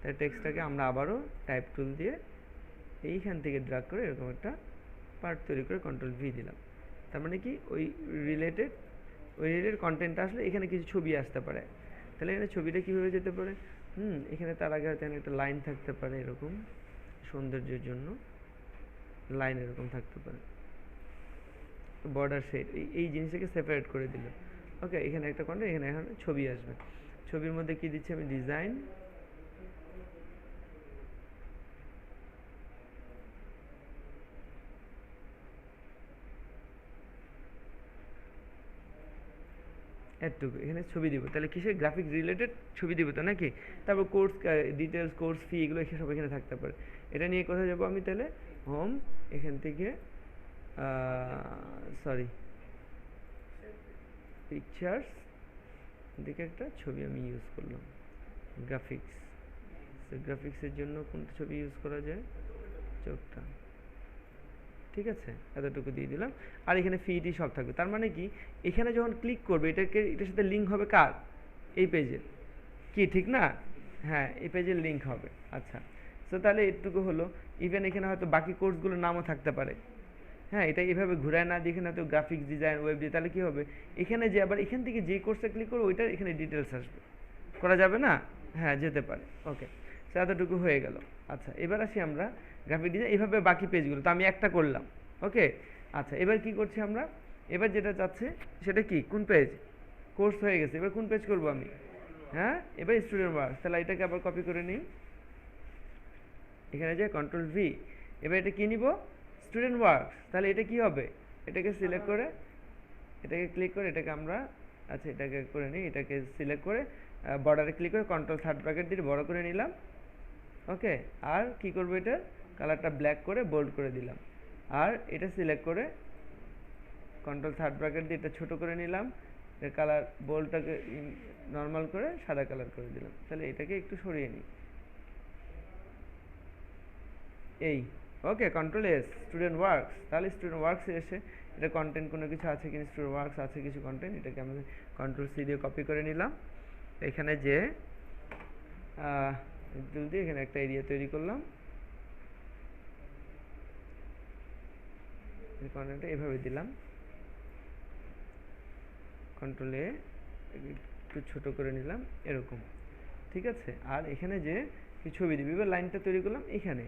তাই টেক্সটটাকে আমরা আবারও টাইপ টুল দিয়ে এইখান থেকে ড্রাগ করে এরকম একটা পার্ট তৈরি করে কন্ট্রোল ভি দিলাম। তার মানে কি, ওই রিলেটেড কন্টেন্টটা আসলে এখানে কিছু ছবি আসতে পারে। তাহলে এখানে ছবিটা কীভাবে যেতে পারে, এখানে তার আগে হয়তো একটা লাইন থাকতে পারে, এরকম সৌন্দর্যের জন্য লাইন এরকম থাকতে পারে, বর্ডার শেড এই জিনিসটাকে সেপারেট করে দিল। ওকে, এখানে একটা কন্টেন্ট, এখানে এখন ছবি আসবে। ছবির মধ্যে কি দিচ্ছি আমি, ডিজাইন, এতটুকু এখানে ছবি দিব। তাহলে কিসের, গ্রাফিক রিলেটেড ছবি দিব তো নাকি? তারপর কোর্স ডিটেলস, কোর্স ফি, এগুলো সব এখানে থাকতে পারে। এটা নিয়ে কোথায় যাবো আমি তাহলে, হোম, এখান থেকে সরি পিকচার্স দিকে একটা ছবি আমি ইউজ করলাম, গ্রাফিক্স। গ্রাফিক্সের জন্য কোনটা ছবি ইউজ করা যায়, চোখটা, ঠিক ঠিক আছে, এতটুকু দিয়ে দিলাম। আর এখানে ফিটি সব থাকবে। তার মানে কি, এখানে যখন ক্লিক করবে এটার সাথে লিঙ্ক হবে কার, এই পেজের, কি ঠিক না? হ্যাঁ, এই পেজের লিঙ্ক হবে। আচ্ছা, তো তাহলে এটুকু হলো। ইভেন এখানে হয়তো বাকি কোর্সগুলোর নামও থাকতে পারে। হ্যাঁ, এটা এইভাবে ঘুরায় না দিয়ে এখানে হয়তো গ্রাফিক্স ডিজাইন, ওয়েব ডিজাইন, তাহলে কী হবে, এখানে যে আবার এখান থেকে যে কোর্সটা ক্লিক করবো ওইটার এখানে ডিটেলস আসবে, করা যাবে না? হ্যাঁ, যেতে পারে। ওকে, সো এতটুকু হয়ে গেল। আচ্ছা, এবার আসি আমরা গ্রাফিক ডিজাইন, এইভাবে বাকি পেজগুলো তো আমি একটা করলাম। ওকে, আচ্ছা, এবার কি করছি আমরা, এবার যেটা চাচ্ছে সেটা কি, কোন পেজ, কোর্স হয়ে গেছে, এবার কোন পেজ করব আমি? হ্যাঁ, এবার স্টুডেন্ট ওয়ার্ক। তাহলে এটাকে আবার কপি করে নিই, এখানে যে কন্ট্রোল ভি। এবার এটা কি নিব, স্টুডেন্ট ওয়ার্ক। তাহলে এটা কি হবে, এটাকে সিলেক্ট করে, এটাকে ক্লিক করে, এটাকে আমরা, আচ্ছা এটাকে করে নিই, এটাকে সিলেক্ট করে বর্ডারে ক্লিক করে কন্ট্রোল থার্ড ব্র্যাকেট দিয়ে বড় করে নিলাম। ওকে, আর কি করব, এটা কালারটা ব্ল্যাক করে বোল্ড করে দিলাম। আর এটা সিলেক্ট করে কন্ট্রোল থার্ড ব্র্যাকেট দিয়ে এটা ছোট করে নিলাম, এর কালার বোল্ডটাকে নর্মাল করে সাদা কালার করে দিলাম। তাহলে এটাকে একটু সরিয়ে নিই, এই। ওকে, কন্ট্রোল এস, স্টুডেন্ট ওয়ার্কস। তাহলে স্টুডেন্ট ওয়ার্কসে এসে এটা কন্টেন্ট কোনো কিছু আছে কিনা, স্টুডেন্ট ওয়ার্কস আছে কিছু কন্টেন্ট, এটাকে আমি কন্ট্রোল সি দিয়ে কপি করে নিলাম। এখানে যে দিয়ে এখানে একটা এরিয়া তৈরি করলাম, কন্টেন্টটা এভাবে দিলাম, কন্ট্রোল এ একটু ছোট করে নিলাম এরকম। ঠিক আছে, আর এখানে যে কিছু ছবি দিবি, এবার লাইনটা তৈরি করলাম, এখানে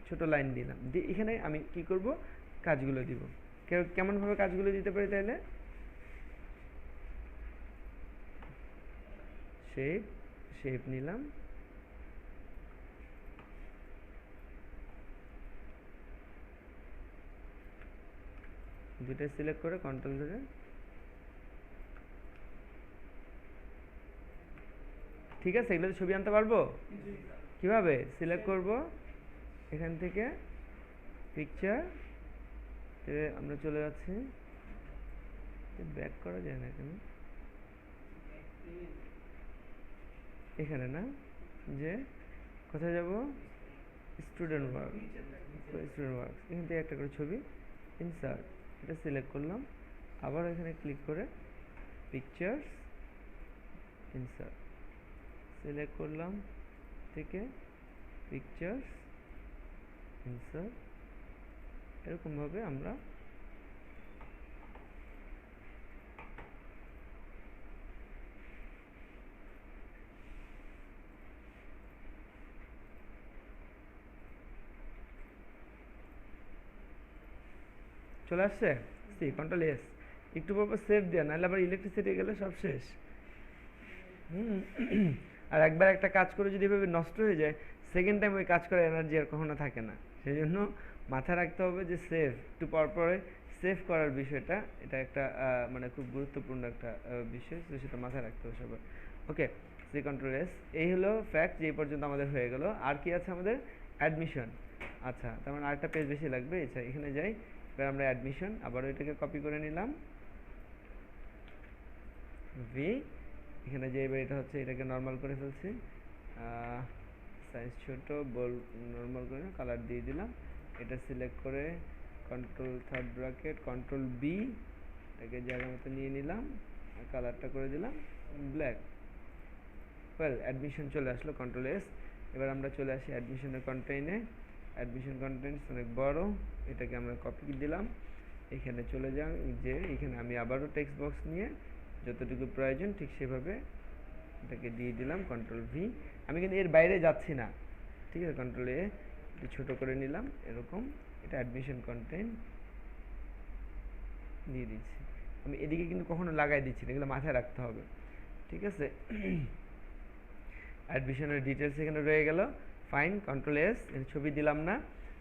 ছোট লাইন দিলাম, দিয়ে এখানে আমি কি করব, কাজগুলো দিব। কেমনভাবে কাজগুলো দিতে পারি, তাহলে শেপ, শেপ নিলাম, দুটো সিলেক্ট করে কন্ট্রোল ধরে, ঠিক আছে, এগুলো ছবি আনতে পারবো। কিভাবে সিলেক্ট করব, এখান থেকে পিকচার আমরা চলে যাচ্ছি, ব্যাক করা যায় না কেন, এখানে না, যে কোথায় যাব, স্টুডেন্ট ওয়ার্ক, স্টুডেন্ট ওয়ার্ক, এখান থেকে একটা করে ছবি ইনসার্ট, এটা সিলেক্ট করলাম, আবার এখানে ক্লিক করে পিকচার্স ইনসার্ট সিলেক্ট করলাম, থেকে পিকচার্স ইনসার্ট, এরকমভাবে আমরা চলে আসছে। সি কন্ট্রোল এস, একটু পর সেভ দেওয়া, নাহলে আবার ইলেকট্রিসিটি গেলে সব শেষ। আর একবার একটা কাজ করে যদি এভাবে নষ্ট হয়ে যায়, সেকেন্ড টাইম ওই কাজ করার এনার্জি আর কখনো থাকে না। সেই জন্য মাথায় রাখতে হবে যে সেভ, একটু পরে সেভ করার বিষয়টা, এটা একটা মানে খুব গুরুত্বপূর্ণ একটা বিষয়, তো সেটা মাথায় রাখতে হবে সবার। ওকে, সি কন্ট্রোল এস, এই হলো ফ্যাক্ট, যে এই পর্যন্ত আমাদের হয়ে গেল। আর কি আছে আমাদের, অ্যাডমিশন। আচ্ছা, তার মানে আরেকটা পেজ বেশি লাগবে। আচ্ছা, এখানে যাই, এবার আমরা অ্যাডমিশন, আবার এটাকে কপি করে নিলাম, ভি, এখানে যে এবার এটা হচ্ছে, এটাকে নর্মাল করে ফেলছি, সাইজ ছোট, বল নর্মাল করে কালার দিয়ে দিলাম, এটা সিলেক্ট করে control third bracket control B, এটাকে জায়গা মতো নিয়ে নিলাম, কালারটা করে দিলাম ব্ল্যাক। ওয়েল, অ্যাডমিশন চলে আসলো, কন্ট্রোল এস। এবার আমরা চলে আসি অ্যাডমিশনের কন্টেইনে, অ্যাডমিশন কন্টেন্টস অনেক বড়, এটাকে আমরা কপি দিলাম, এখানে চলে যান, যে এখানে আমি আবারও টেক্সট বক্স নিয়ে যতটুকু প্রয়োজন ঠিক সেভাবে এটাকে দিয়ে দিলাম, কন্ট্রোল ভি। আমি কিন্তু এর বাইরে যাচ্ছি না, ঠিক আছে, কন্ট্রোল এ একটু ছোটো করে নিলাম এরকম, এটা অ্যাডমিশন কন্টেন্ট দিয়ে দিচ্ছি। আমি এদিকে কিন্তু কখনো লাগাই দিচ্ছি না, এগুলো মাথায় রাখতে হবে, ঠিক আছে। অ্যাডমিশনের ডিটেলস এখানে রয়ে গেল, ফাইন, কন্ট্রোল এস, ছবি দিলাম না।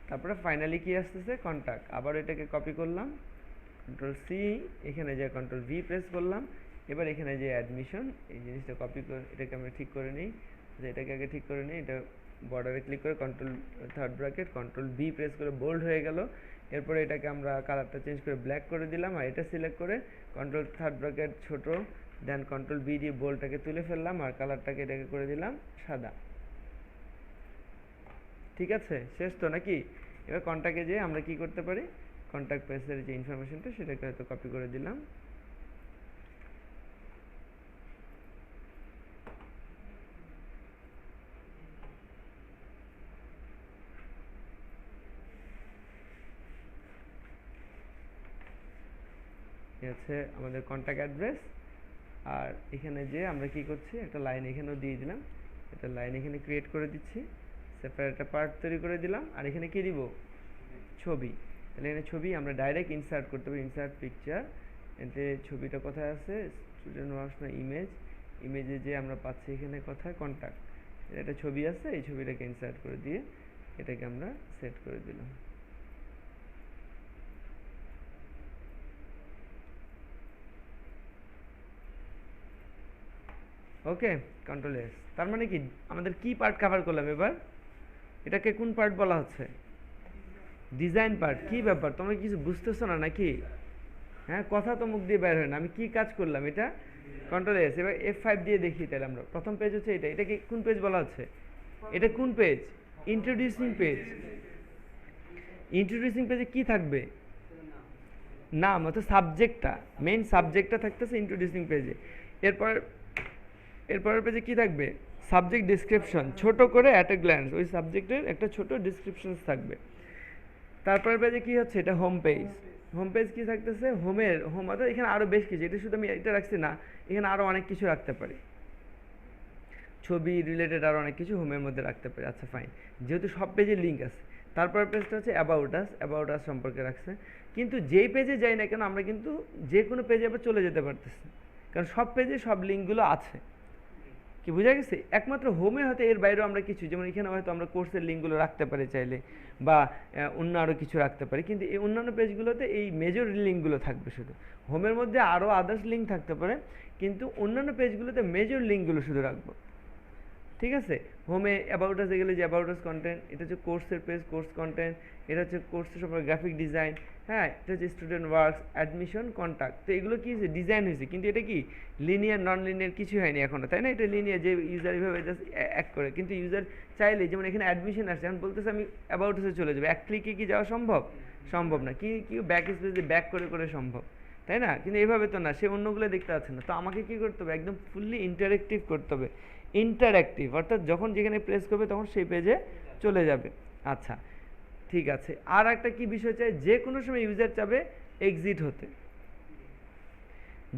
তারপরে ফাইনালি কি আসতেছে, কন্ট্যাক্ট, আবার এটাকে কপি করলাম, কন্ট্রোল সি, এখানে যে কন্ট্রোল ভি প্রেস করলাম, এবার এখানে যে অ্যাডমিশন, এই জিনিসটা কপি করে এটাকে আমরা ঠিক করে নিই, এটাকে আগে ঠিক করে নিই, এটা বর্ডারে ক্লিক করে control third bracket control B press করে বোল্ড হয়ে গেল। এরপরে এটাকে আমরা কালারটা চেঞ্জ করে ব্ল্যাক করে দিলাম, আর এটা সিলেক্ট করে কন্ট্রোল থার্ড ব্র্যাকেট ছোট, দেন কন্ট্রোল বি দিয়ে বোল্ডটাকে তুলে ফেললাম, আর কালারটাকে এটাকে করে দিলাম সাদা। ঠিক আছে, শেষ তো নাকি? এবার কন্ট্যাক্টে যেয়ে আমরা কি করতে পারি, কন্ট্যাক্ট পেজের যে ইনফরমেশনটা সেটাকে হয়তো কপি করে দিলাম। হচ্ছে আমাদের কন্ট্যাক্ট অ্যাড্রেস। আর এখানে যে আমরা কি করছি, একটা লাইন এখানেও দিয়ে দিলাম, একটা লাইন এখানে ক্রিয়েট করে দিচ্ছি, সেপারেট একটা পার্ট তৈরি করে দিলাম। আর এখানে কি দিব, ছবি। তাহলে এখানে ছবি আমরা ডাইরেক্ট ইনসার্ট করতে পারি, ইনসার্ট পিকচার। এতে ছবিটা কোথায় আছে, স্টুডেন্ট ওয়ার্কস না ইমেজ, ইমেজে যে আমরা পাচ্ছি এখানে কোথায়, কন্ট্যাক্ট, একটা ছবি আছে, এই ছবিটাকে ইনসার্ট করে দিয়ে এটাকে আমরা সেট করে দিলাম। ওকে, কন্ট্রোল এস। তার মানে কি আমাদের কি পার্ট কভার করলাম এবার, এটাকে কোন পার্ট বলা হচ্ছে, ডিজাইন পার্ট। কি ব্যাপার, তোমরা কিছু বুঝতেছো না নাকি? হ্যাঁ, কথা তো মুখ দিয়ে বের হয় না। আমি কি কাজ করলাম, এটা কন্ট্রোল এস। এবার F5 দিয়ে দেখি তাহলে আমরা। প্রথম পেজ হচ্ছে এটা, এটাকে কোন পেজ বলা হচ্ছে, এটা কোন পেজ, ইন্ট্রোডিউসিং পেজ। ইন্ট্রোডিউসিং পেজে কি থাকবে, নাম অর্থাৎ সাবজেক্টটা, মেইন সাবজেক্টটা থাকতেছে ইন্ট্রোডিউসিং পেজে। এরপর এরপরের পেজে কি থাকবে, সাবজেক্ট ডিসক্রিপশন, ছোট করে অ্যাট এ গ্ল্যান্স, ওই সাবজেক্টের একটা ছোট ডিসক্রিপশন থাকবে। তারপরের পেজে কি হচ্ছে, এটা হোম পেজ। হোম পেজ কি থাকতেছে, হোম অর্থাৎ এখানে আরও বেশ কিছু, এটা শুধু আমি এটা রাখছি না, এখানে আরও অনেক কিছু রাখতে পারি, ছবি রিলেটেড আরও অনেক কিছু হোমের মধ্যে রাখতে পারি। আচ্ছা ফাইন, যেহেতু সব পেজে লিঙ্ক আছে। তারপর পেজটা হচ্ছে অ্যাবাউট আস সম্পর্কে রাখছে। কিন্তু যেই পেজে যাই না কেন আমরা কিন্তু যে কোনো পেজে আবার চলে যেতে পারতেছি, কারণ সব পেজে সব লিঙ্কগুলো আছে। কি বোঝা গেছে? একমাত্র হোমে হয়তো এর বাইরেও আমরা কিছু, যেমন এখানে হয়তো আমরা কোর্সের লিঙ্কগুলো রাখতে পারি চাইলে, বা অন্য আরও কিছু রাখতে পারি, কিন্তু এই অন্যান্য পেজগুলোতে এই মেজর লিঙ্কগুলো থাকবে শুধু। হোমের মধ্যে আরও আদার্স লিঙ্ক থাকতে পারে, কিন্তু অন্যান্য পেজগুলোতে মেজর লিঙ্কগুলো শুধু রাখবো। ঠিক আছে, হোমে অ্যাবাউট আসে গেলে যে অ্যাবাউট আস কন্টেন্ট, এটা হচ্ছে কোর্সের পেজ, কোর্স কন্টেন্ট, এটা হচ্ছে কোর্সের সম্পর্কে গ্রাফিক ডিজাইন, হ্যাঁ, এটা হচ্ছে স্টুডেন্ট ওয়ার্কস, অ্যাডমিশন, কন্ট্যাক্ট। তো এগুলো কি হয়েছে, ডিজাইন হয়েছে, কিন্তু এটা কি লিনিয়ার নন লিনিয়ার কিছু হয়নি এখনো, তাই না? এটা লিনিয়ার, যে ইউজার এইভাবে জাস্ট অ্যাড করে, কিন্তু ইউজার চাইলে, যেমন এখানে অ্যাডমিশন আসছে, এখন বলতেছে আমি অ্যাবাউট আসে চলে যাবো, এক ক্লিকে কি যাওয়া সম্ভব? সম্ভব না। কি কি ব্যাক স্পেসে ব্যাক করে করে সম্ভব, তাই না? কিন্তু এইভাবে তো না, সে অন্যগুলো দেখতে পাচ্ছে না। তো আমাকে কি করতে হবে, একদম ফুললি ইন্টারেক্টিভ করতে হবে। ইন্টারঅ্যাক্টিভ অর্থাৎ যখন যেখানে প্রেস করবে তখন সেই পেজে চলে যাবে। আচ্ছা ঠিক আছে, আর একটা কি বিষয় চাই, যে কোনো সময় ইউজার চাবে এক্সিট হতে,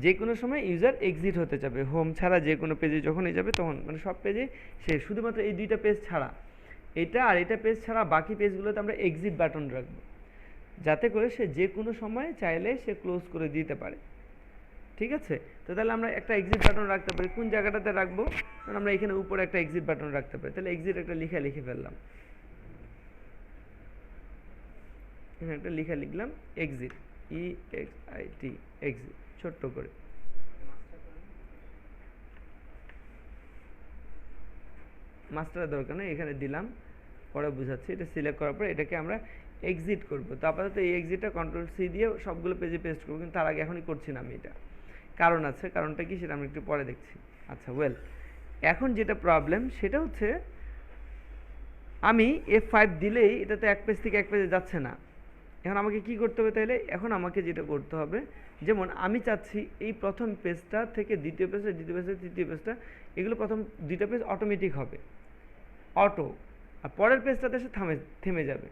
যে কোনো সময় ইউজার এক্সিট হতে চাবে, হোম ছাড়া যে কোনো পেজে যখনই যাবে তখন, মানে সব পেজে সে, শুধুমাত্র এই দুইটা পেজ ছাড়া, এটা আর এটা পেজ ছাড়া বাকি পেজগুলোতে আমরা এক্সিট বাটন রাখবো, যাতে করে সে যে কোনো সময় চাইলে সে ক্লোজ করে দিতে পারে। ঠিক আছে, তো তাহলে আমরা একটা এক্সিট বাটন রাখতে পারি, কোন জায়গাটাতে রাখবো, কারণ আমরা এখানে উপরে একটা এক্সিট বাটন রাখতে পারি। তাহলে এক্সিট একটা লিখে ফেললাম, এখানে একটা লিখলাম এক্সিট, EXIT, এক্সিট, ছোট্ট করে। মাস্টারের দরকার নেই, এখানে দিলাম, পরে বুঝাচ্ছি। এটা সিলেক্ট করার পর এটাকে আমরা এক্সিট করবো। তো আপাতত এই এক্সিটটা Ctrl+C দিয়ে সবগুলো পেজে পেস্ট করবো, কিন্তু তার আগে এখনই করছি না আমি এটা, কারণ আছে। কারণটা কি সেটা আমি একটু পরে দেখছি। আচ্ছা ওয়েল, এখন যেটা প্রবলেম সেটা হচ্ছে আমি F5 দিলেই এটা তো এক পেজ থেকে এক পেজে যাচ্ছে না। এখন আমাকে কি করতে হবে তাহলে, এখন আমাকে যেটা করতে হবে, যেমন আমি চাচ্ছি এই প্রথম পেজটা থেকে দ্বিতীয় পেজটা, দ্বিতীয় পেজটা তৃতীয় পেজটা, এগুলো প্রথম দুইটা পেজ অটোমেটিক হবে, অটো, আর পরের পেজটাতে এসে থেমে যাবে।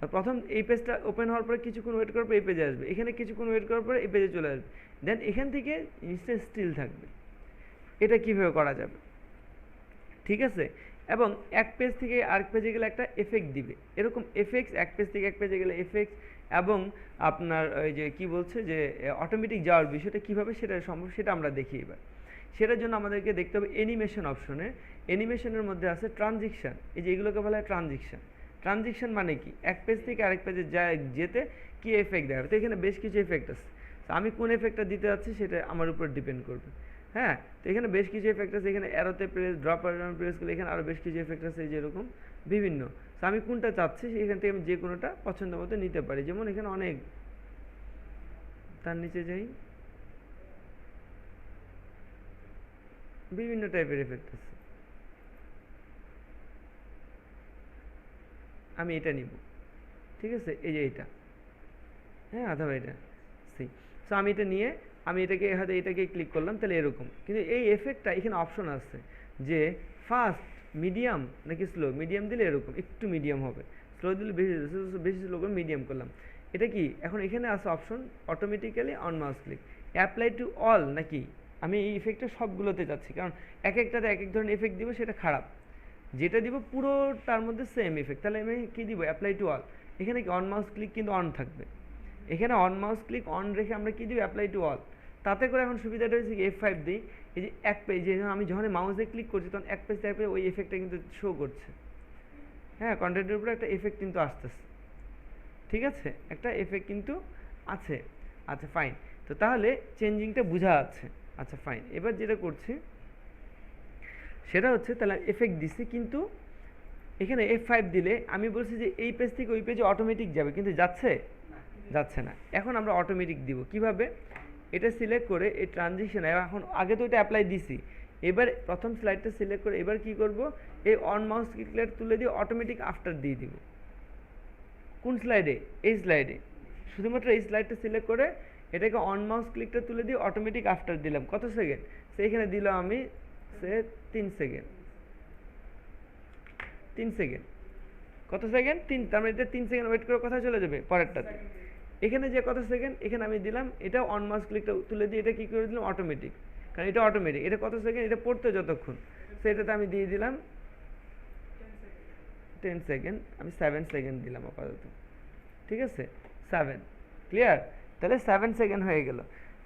আর প্রথম এই পেজটা ওপেন হওয়ার পরে কিছুক্ষণ ওয়েট করার পর এই পেজে আসবে, এখানে কিছুক্ষণ ওয়েট করার পরে এই পেজে চলে আসবে, দেন এখান থেকে জিনিসটা স্টিল থাকবে। এটা কীভাবে করা যাবে, ঠিক আছে? এবং এক পেজ থেকে আরেক পেজে গেলে একটা এফেক্ট দিবে, এরকম এফেক্টস, এক পেজ থেকে এক পেজে গেলে এফেক্টস, এবং আপনার ওই যে কি বলছে যে অটোমেটিক যাওয়ার বিষয়টা কীভাবে সেটা সম্ভব সেটা আমরা দেখি এবার। সেটার জন্য আমাদেরকে দেখতে হবে অ্যানিমেশন অপশনে। অ্যানিমেশনের মধ্যে আছে ট্রানজিকশান, এই যে এগুলোকে বলা হয় ট্রানজিকশান। ট্রানজিকশান মানে কি, এক পেজ থেকে আরেক পেজে যেতে কি এফেক্ট দেখাবে। তো এখানে বেশ কিছু এফেক্ট আছে, তো আমি কোন এফেক্টটা দিতে যাচ্ছি সেটা আমার উপর ডিপেন্ড করবে। হ্যাঁ, তো এখানে বেশ কিছু এফেক্ট আছে, এখানে অ্যারোতে প্রেস, ড্রপ প্রেস করলে এখানে আরও বেশ কিছু এফেক্ট আছে যেরকম বিভিন্ন। তো আমি কোনটা চাচ্ছি এখান থেকে আমি যে কোনোটা পছন্দ মতো নিতে পারি। যেমন এখানে অনেক, তার নিচে যাই, বিভিন্ন টাইপের এফেক্ট আছে, আমি এটা নিব। ঠিক আছে, এই যে এটা, হ্যাঁ, অথবা এটা সি। সো আমি এটা নিয়ে আমি এটাকে হয়তো এটাকে ক্লিক করলাম, তাহলে এরকম। কিন্তু এই এফেক্টটা এখানে অপশন আছে যে ফাস্ট, মিডিয়াম নাকি স্লো। মিডিয়াম দিলে এরকম একটু মিডিয়াম হবে, স্লো দিলে বেশি বেশি স্লো করে মিডিয়াম করলাম। এটা কি এখন এখানে আছে option automatically on mouse click apply to all, নাকি আমি এই ইফেক্টটা সবগুলোতে যাচ্ছি, কারণ এক একটাতে এক এক ধরনের এফেক্ট দিব, সেটা খারাপ। যেটা দিব পুরো তার মধ্যে সেম এফেক্ট, তাহলে আমি কী দিব, অ্যাপ্লাই টু অল। এখানে কি অন মাউস ক্লিক কিন্তু অন থাকবে, এখানে অন মাউস ক্লিক অন রেখে আমরা কী দিব, অ্যাপ্লাই টু অল। তাতে করে এখন সুবিধাটা হয়েছে কি, F5 দিই, এই যে এক পেজে আমি যখন মাউসে ক্লিক করছি তখন এক পেজ টাইপে ওই এফেক্টটা কিন্তু শো করছে। হ্যাঁ, কন্টেন্টের উপরে একটা এফেক্ট কিন্তু আসতেছে, ঠিক আছে, একটা এফেক্ট কিন্তু আছে। আচ্ছা ফাইন, তো তাহলে চেঞ্জিংটা বোঝা যাচ্ছে। আচ্ছা ফাইন, এবার যেটা করছি সেটা হচ্ছে, তাহলে এফেক্ট দিছি, কিন্তু এখানে F5 দিলে আমি বলছি যে এই পেজ থেকে ওই পেজে অটোমেটিক যাবে, কিন্তু যাচ্ছে না। এখন আমরা অটোমেটিক দিব কিভাবে, এটা সিলেক্ট করে এই ট্রানজিশন, এখন আগে তো এটা অ্যাপ্লাই দিছি, এবার প্রথম স্লাইডটা সিলেক্ট করে এবার কি করব, এই অন মাউস ক্লিক তুলে দিয়ে অটোমেটিক আফটার দিয়ে দিব। কোন স্লাইডে, এই স্লাইডে, শুধুমাত্র এই স্লাইডটা সিলেক্ট করে এটাকে অন মাউস ক্লিকটা তুলে দিয়ে অটোমেটিক আফটার দিলাম। কত সেকেন্ড, সেইখানে দিলাম আমি 3 সেকেন্ড। 3 সেকেন্ড, কত সেকেন্ড, 3, তার মানে এটা 3 সেকেন্ড ওয়েট করে কোথায় চলে যাবে, পরেরটাতে। এখানে যে কত সেকেন্ড, এখানে আমি দিলাম, এটা অন মাউস ক্লিকটা তুলে দিয়ে এটা কী করে দিলাম, অটোমেটিক, কারণ এটা অটোমেটিক। এটা কত সেকেন্ড, এটা পড়তে যতক্ষণ, সেটাতে আমি দিয়ে দিলাম 10 সেকেন্ড, আমি 7 সেকেন্ড দিলাম আপাতত, ঠিক আছে, 7, ক্লিয়ার। তাহলে 7 সেকেন্ড হয়ে গেল।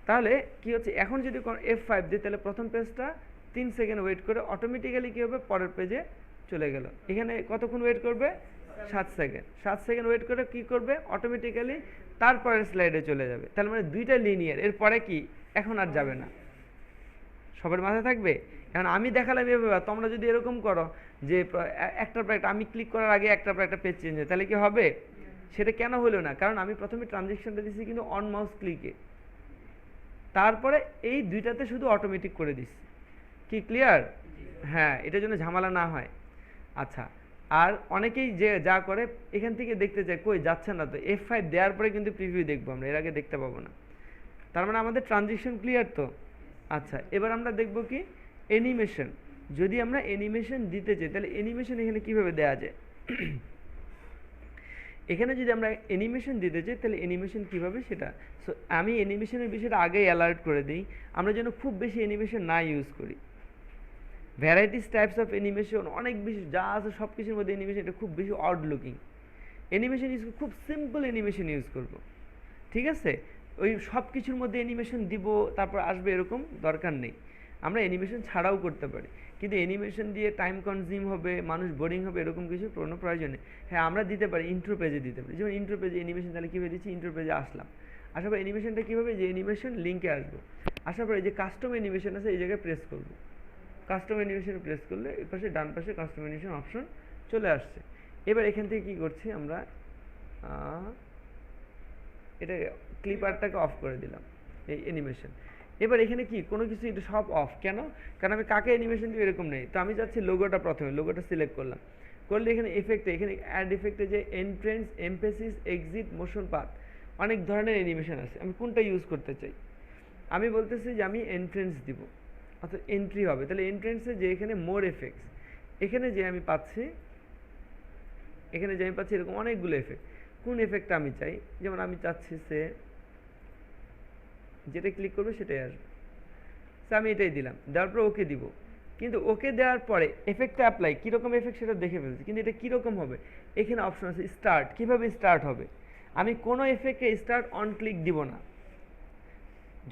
তাহলে কি হচ্ছে, এখন যদি F5 দিই, তাহলে প্রথম পেজটা 3 সেকেন্ড ওয়েট করে অটোমেটিক্যালি কী হবে, পরের পেজে চলে গেল। এখানে কতক্ষণ ওয়েট করবে, 7 সেকেন্ড। 7 সেকেন্ড ওয়েট করে কী করবে, অটোমেটিক্যালি তারপরের স্লাইডে চলে যাবে। তার মানে দুইটা লিনিয়ার, এরপরে কি এখন আর যাবে না। সবার মাথায় থাকবে। এখন আমি দেখালাম এভাবে, তোমরা যদি এরকম করো যে একটার পর একটা, আমি ক্লিক করার আগে একটার পর একটা পেজ চেঞ্জ হয়, তাহলে কি হবে, সেটা কেন হলো না, কারণ আমি প্রথমে ট্রানজেকশনটা দিচ্ছি কিন্তু অন মাউস ক্লিকে, তারপরে এই দুইটাতে শুধু অটোমেটিক করে দিচ্ছি। কি ক্লিয়ার? হ্যাঁ, এটার জন্য ঝামেলা না হয়। আচ্ছা, আর অনেকেই যে যা করে এখান থেকে দেখতে চায়, কই যাচ্ছে না তো, F5 দেওয়ার পরে কিন্তু প্রিভিউ দেখবো আমরা, এর আগে দেখতে পাবো না। তার মানে আমাদের ট্রানজিশন ক্লিয়ার তো। আচ্ছা, এবার আমরা দেখব কি অ্যানিমেশন। যদি আমরা অ্যানিমেশন দিতে চাই, তাহলে অ্যানিমেশন এখানে কিভাবে দেওয়া যায়। এখানে যদি আমরা অ্যানিমেশন দিতে চাই, তাহলে অ্যানিমেশন কীভাবে সেটা, সো আমি অ্যানিমেশনের বিষয়টা আগেই অ্যালার্ট করে দিই, আমরা যেন খুব বেশি অ্যানিমেশন না ইউজ করি। ভ্যারাইটিস টাইপস অফ অ্যানিমেশন অনেক বেশি, যা আছে সব কিছুর মধ্যে অ্যানিমেশন, এটা খুব বেশি অড লুকিং অ্যানিমেশন ইউজ, খুব সিম্পল অ্যানিমেশন ইউজ করব, ঠিক আছে। ওই সব কিছুর মধ্যে অ্যানিমেশন দিব তারপর আসবে এরকম দরকার নেই। আমরা অ্যানিমেশন ছাড়াও করতে পারি, কিন্তু অ্যানিমেশন দিয়ে টাইম কনজিউম হবে, মানুষ বোরিং হবে, এরকম কিছু কোনো প্রয়োজন নেই। হ্যাঁ, আমরা দিতে পারি, ইন্ট্রো পেজে দিতে পারি, যেমন ইন্ট্রো পেজে অ্যানিমেশন, তাহলে কীভাবে দিচ্ছি, ইন্ট্রো পেজে আসলাম, আসার পর অ্যানিমেশনটা কীভাবে, যে অ্যানিমেশন লিঙ্কে আসবো, আসার পরে যে কাস্টম অ্যানিমেশন আছে এই জায়গায় প্রেস করব, কাস্টম অ্যানিমেশনে প্রেস করলে এর পাশে ডান পাশে কাস্টম অ্যানিমেশন অপশন চলে আসছে। এবার এখান থেকে কী করছি আমরা, এটা ক্লিপ আর্টটাকে অফ করে দিলাম, এই অ্যানিমেশন। এবার এখানে কি কোনো কিছু, এটা সব অফ কেন, কারণ আমি কাকে অ্যানিমেশন দিব এরকম নেই। তো আমি যাচ্ছি লোগোটা, প্রথমে লোগোটা সিলেক্ট করলাম, করলে এখানে এফেক্টে, এখানে অ্যাড এফেক্টে যে entrance, emphasis, exit, motion path, অনেক ধরনের অ্যানিমেশন আছে, আমি কোনটা ইউজ করতে চাই। আমি বলতেছি যে আমি এন্ট্রেন্স দিব, অর্থাৎ এন্ট্রি হবে, তাহলে এন্ট্রেন্সে যে এখানে মোর এফেক্টস, এখানে যে আমি পাচ্ছি, এরকম অনেকগুলো এফেক্ট, কোন এফেক্টটা আমি চাই, যেমন আমি চাচ্ছি সে যেটা ক্লিক করবে সেটাই আসবে, সো আমি এটাই দিলাম, দেওয়ার পর ওকে দিব। কিন্তু ওকে দেওয়ার পরে এফেক্টটা অ্যাপ্লাই, কীরকম এফেক্ট সেটা দেখে ফেলছি, কিন্তু এটা কীরকম হবে, এখানে অপশন আছে স্টার্ট, কীভাবে স্টার্ট হবে। আমি কোনো এফেক্টে স্টার্ট অন ক্লিক দিব না,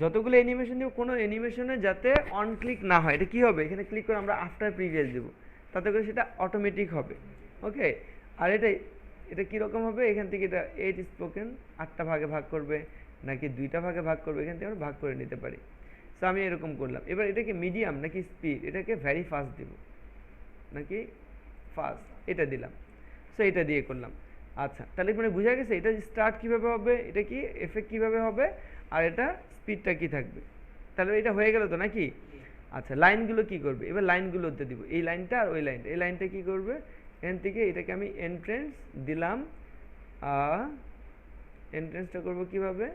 যতগুলো অ্যানিমেশন দিব কোনো অ্যানিমেশনে যাতে অন ক্লিক না হয়। এটা কী হবে, এখানে ক্লিক করে আমরা আফটার প্রিভিয়াস দেবো, তাতে করে সেটা অটোমেটিক হবে। ওকে, আর এটা কীরকম হবে, এখান থেকে এটা 8 স্পোকেন 8টা ভাগে ভাগ করবে নাকি 2টা ভাগে ভাগ করবে, এখান থেকে আমরা ভাগ করে নিতে পারি। সো আমি এরকম করলাম। এবার এটাকে মিডিয়াম নাকি স্পিড, এটাকে ভ্যারি ফাস্ট দিব নাকি ফাস্ট, এটা দিলাম। সো এটা দিয়ে করলাম। আচ্ছা, তাহলে মানে বোঝা গেছে এটা স্টার্ট কীভাবে হবে, এটা কি এফেক্ট কীভাবে হবে, আর এটা স্পিডটা কী থাকবে। তাহলে এটা হয়ে গেল তো নাকি। আচ্ছা, লাইনগুলো কি করবে, এবার লাইনগুলোতে দিব, এই লাইনটা আর ওই লাইনটা, এই লাইনটা কী করবে, এখান থেকে এটাকে আমি এন্ট্রেন্স দিলাম, এন্ট্রেন্সটা করবো কিভাবে,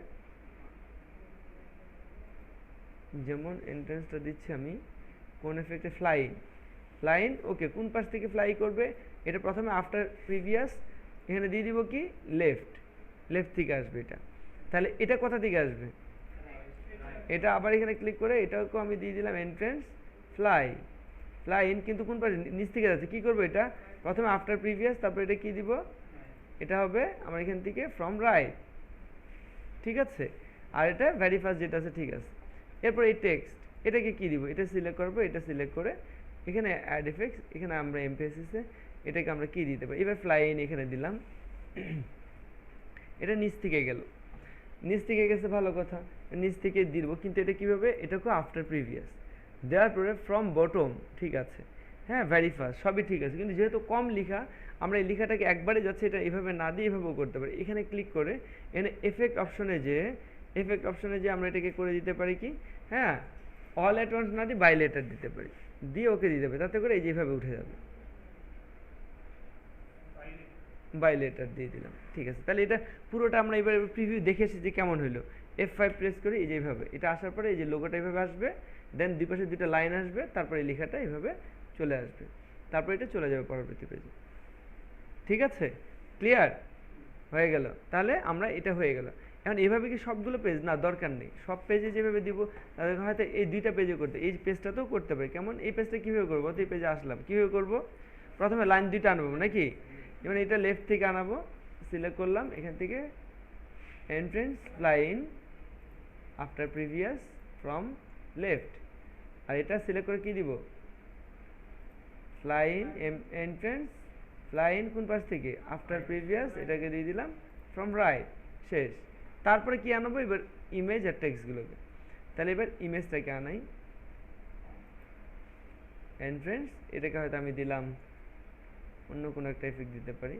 যেমন এন্ট্রেন্সটা দিচ্ছি আমি কোন এফেক্টে, ফ্লাইন ওকে, কোন পাশ থেকে ফ্লাই করবে এটা প্রথমে আফটার প্রিভিয়াস এখানে দিয়ে দিব কি লেফট থেকে আসবে এটা, তাহলে এটা কোথা থেকে আসবে, এটা আবার এখানে ক্লিক করে এটাকেও আমি দিয়ে দিলাম এন্ট্রেন্স ফ্লাইন, কিন্তু কোন পাশে, নিচ থেকে যাচ্ছে, কি করবো এটা প্রথমে আফটার প্রিভিয়াস, তারপর এটা কি দিব, এটা হবে আমার এখান থেকে ফ্রম রাইট, ঠিক আছে, আর এটা ভেরি ফার্স্ট যেটা আছে, ঠিক আছে। এরপর এই টেক্সট এটাকে কি দিব, এটা সিলেক্ট করবো, এটা সিলেক্ট করে এখানে অ্যাড এফেক্টস, এখানে আমরা এমপিএসিসে এটাকে আমরা কি দিতে পারি, এবার ফ্লাইন এখানে দিলাম, এটা নিচ থেকে গেল, নিচ থেকে গেছে ভালো কথা, নিচ থেকে দিব, কিন্তু এটা কীভাবে, এটাকেও আফটার প্রিভিয়াস দেওয়ার পরে ফ্রম বটম, ঠিক আছে, হ্যাঁ ভেরি ফার্স্ট সবই ঠিক আছে, কিন্তু যেহেতু কম লেখা আমরা এই লেখাটাকে একবারে যাচ্ছে এটা এভাবে না দিয়ে এভাবেও করতে পারি, এখানে ক্লিক করে এখানে এফেক্ট অপশনে যে আমরা এটাকে করে দিতে পারি কি, হ্যাঁ অল অ্যাট ওয়ান্স না দিয়ে বাই লেটার দিতে পারি, দিয়ে ওকে দিতে পারি, তাতে করে এই যেভাবে উঠে যাবে, বাই লেটার দিয়ে দিলাম, ঠিক আছে। তাহলে এটা পুরোটা আমরা এবার প্রিভিউ দেখে এসেছি যে কেমন হলো, F5 প্রেস করি, এই যেভাবে এটা আসার পরে এই যে লোগোটা এইভাবে আসবে, দেন দুই পাশে দুটো লাইন আসবে, তারপরে এই লেখাটা এইভাবে চলে আসবে, তারপর এটা চলে যাবে পরবর্তী পেজে, ঠিক আছে, ক্লিয়ার হয়ে গেল। তাহলে আমরা এটা হয়ে গেল, এখন এভাবে কি সবগুলো পেজ না, দরকার নেই, সব পেজে যেভাবে দিব তাদের হয়তো এই দুইটা পেজে করতে, এই পেজটাতেও করতে পারি, কেমন এই পেজটা কীভাবে করবো, তো এই পেজে আসলাম কীভাবে করবো, প্রথমে লাইন দুইটা আনবো নাকি, যেমন এটা লেফট থেকে আনাবো, সিলেক্ট করলাম এখান থেকে entrance line after previous from left, আর এটা সিলেক্ট করে কি দিব, ফ্লাইন এন্ট্রেন্স ফ্লাইন কোন পাশ থেকে, আফটার প্রিভিয়াস এটাকে দিয়ে দিলাম ফ্রম রাইট, শেষ। তারপরে কি আনাবো এবার, ইমেজ আর টেক্সটগুলোকে, তাহলে এবার ইমেজটাকে আনাই, এন্ট্রেন্স এটাকে হয়তো আমি দিলাম অন্য কোনো একটা এফেক্ট দিতে পারি,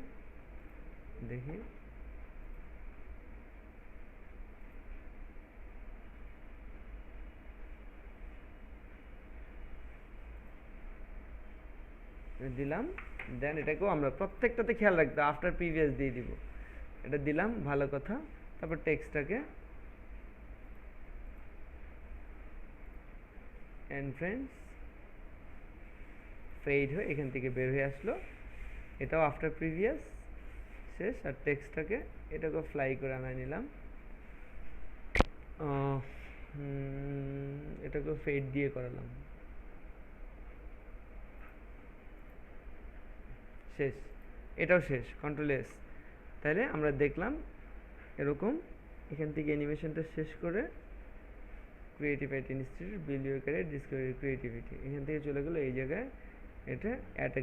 দেখি দিলাম, দেন এটাকেও আমরা প্রত্যেকটাতে খেয়াল রাখতে আফটার প্রিভিয়াস দিয়ে দিব, এটা দিলাম ভালো কথা, তারপর টেক্সটটাকে এন্ট্রেন্স ফেড হয়ে এখান থেকে বের হয়ে আসলো, এটাও আফটার প্রিভিয়াস শেষ, আর টেক্সটটাকে এটাকেও ফ্লাই করে আনাই নিলাম, এটাকেও ফেড দিয়ে করালাম, শেষ, এটাও শেষ, কন্ট্রোল এস। তাহলে আমরা দেখলাম এরকম, এখান থেকে অ্যানিমেশনটা শেষ করে creative IT institute build your career Discovery creativity, এখান থেকে চলে গেলো এই জায়গায়, এটা অ্যাট এ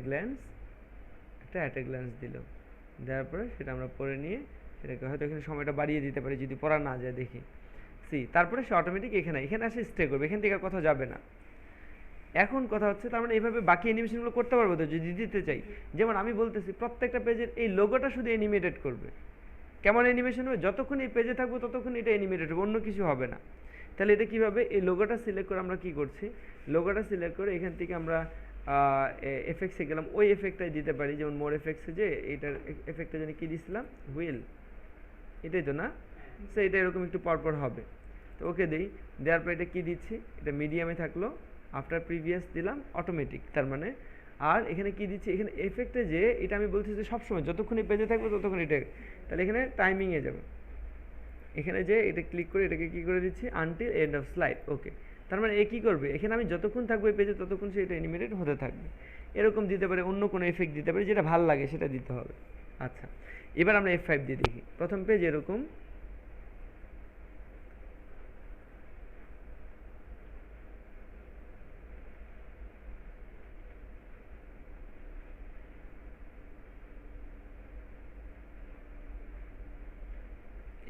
গ্ল্যান্স দিল, দেওয়ার পরে সেটা আমরা পড়ে নিয়ে সেটাকে হয়তো এখানে সময়টা বাড়িয়ে দিতে পারি যদি পড়া না যায়, দেখি তারপরে সে অটোমেটিক এখানে আসে স্টে করবে, এখান থেকে আর কোথাও যাবে না। এখন কথা হচ্ছে তার মানে এইভাবে বাকি অ্যানিমেশনগুলো করতে পারবো তো যদি দিতে চাই, যেমন আমি বলতেছি প্রত্যেকটা পেজের এই লোগোটা শুধু অ্যানিমেটেড করবে, কেমন অ্যানিমেশন হবে, যতক্ষণ এই পেজে থাকবো ততক্ষণ এটা অ্যানিমেটেড হবে, অন্য কিছু হবে না। তাহলে এটা কীভাবে, এই লোগোটা সিলেক্ট করে আমরা কি করছি, লোগোটা সিলেক্ট করে এখান থেকে আমরা এফেক্টসে গেলাম, ওই এফেক্টটাই দিতে পারি, যেমন মোর এফেক্টসে যে এইটার এফেক্টটা জানি কী দিছিলাম, হুইল, এটাই তো না, সো এটা এরকম একটু পরপর হবে, তো ওকে দিই, দেওয়ার পর এটা কী দিচ্ছি, এটা মিডিয়ামে থাকলো, আফটার প্রিভিয়াস দিলাম অটোমেটিক, তার মানে আর এখানে কি দিচ্ছি, এখানে এফেক্টে যে এটা আমি বলছি যে সবসময় যতক্ষণ এই পেজে থাকবে ততক্ষণ এটা, তাহলে এখানে টাইমিংয়ে যাবে, এখানে যে এটা ক্লিক করে এটাকে কি করে দিচ্ছি, আনটিল এন্ড অফ স্লাইড, ওকে, তার মানে এ কী করবে, এখানে আমি যতক্ষণ থাকবো এই পেজে ততক্ষণ সে এটা অ্যানিমেটেড হতে থাকবে, এরকম দিতে পারে, অন্য কোনো এফেক্ট দিতে পারে, যেটা ভালো লাগে সেটা দিতে হবে। আচ্ছা, এবার আমরা F5 দিয়ে দেখি, প্রথম পেজ এরকম,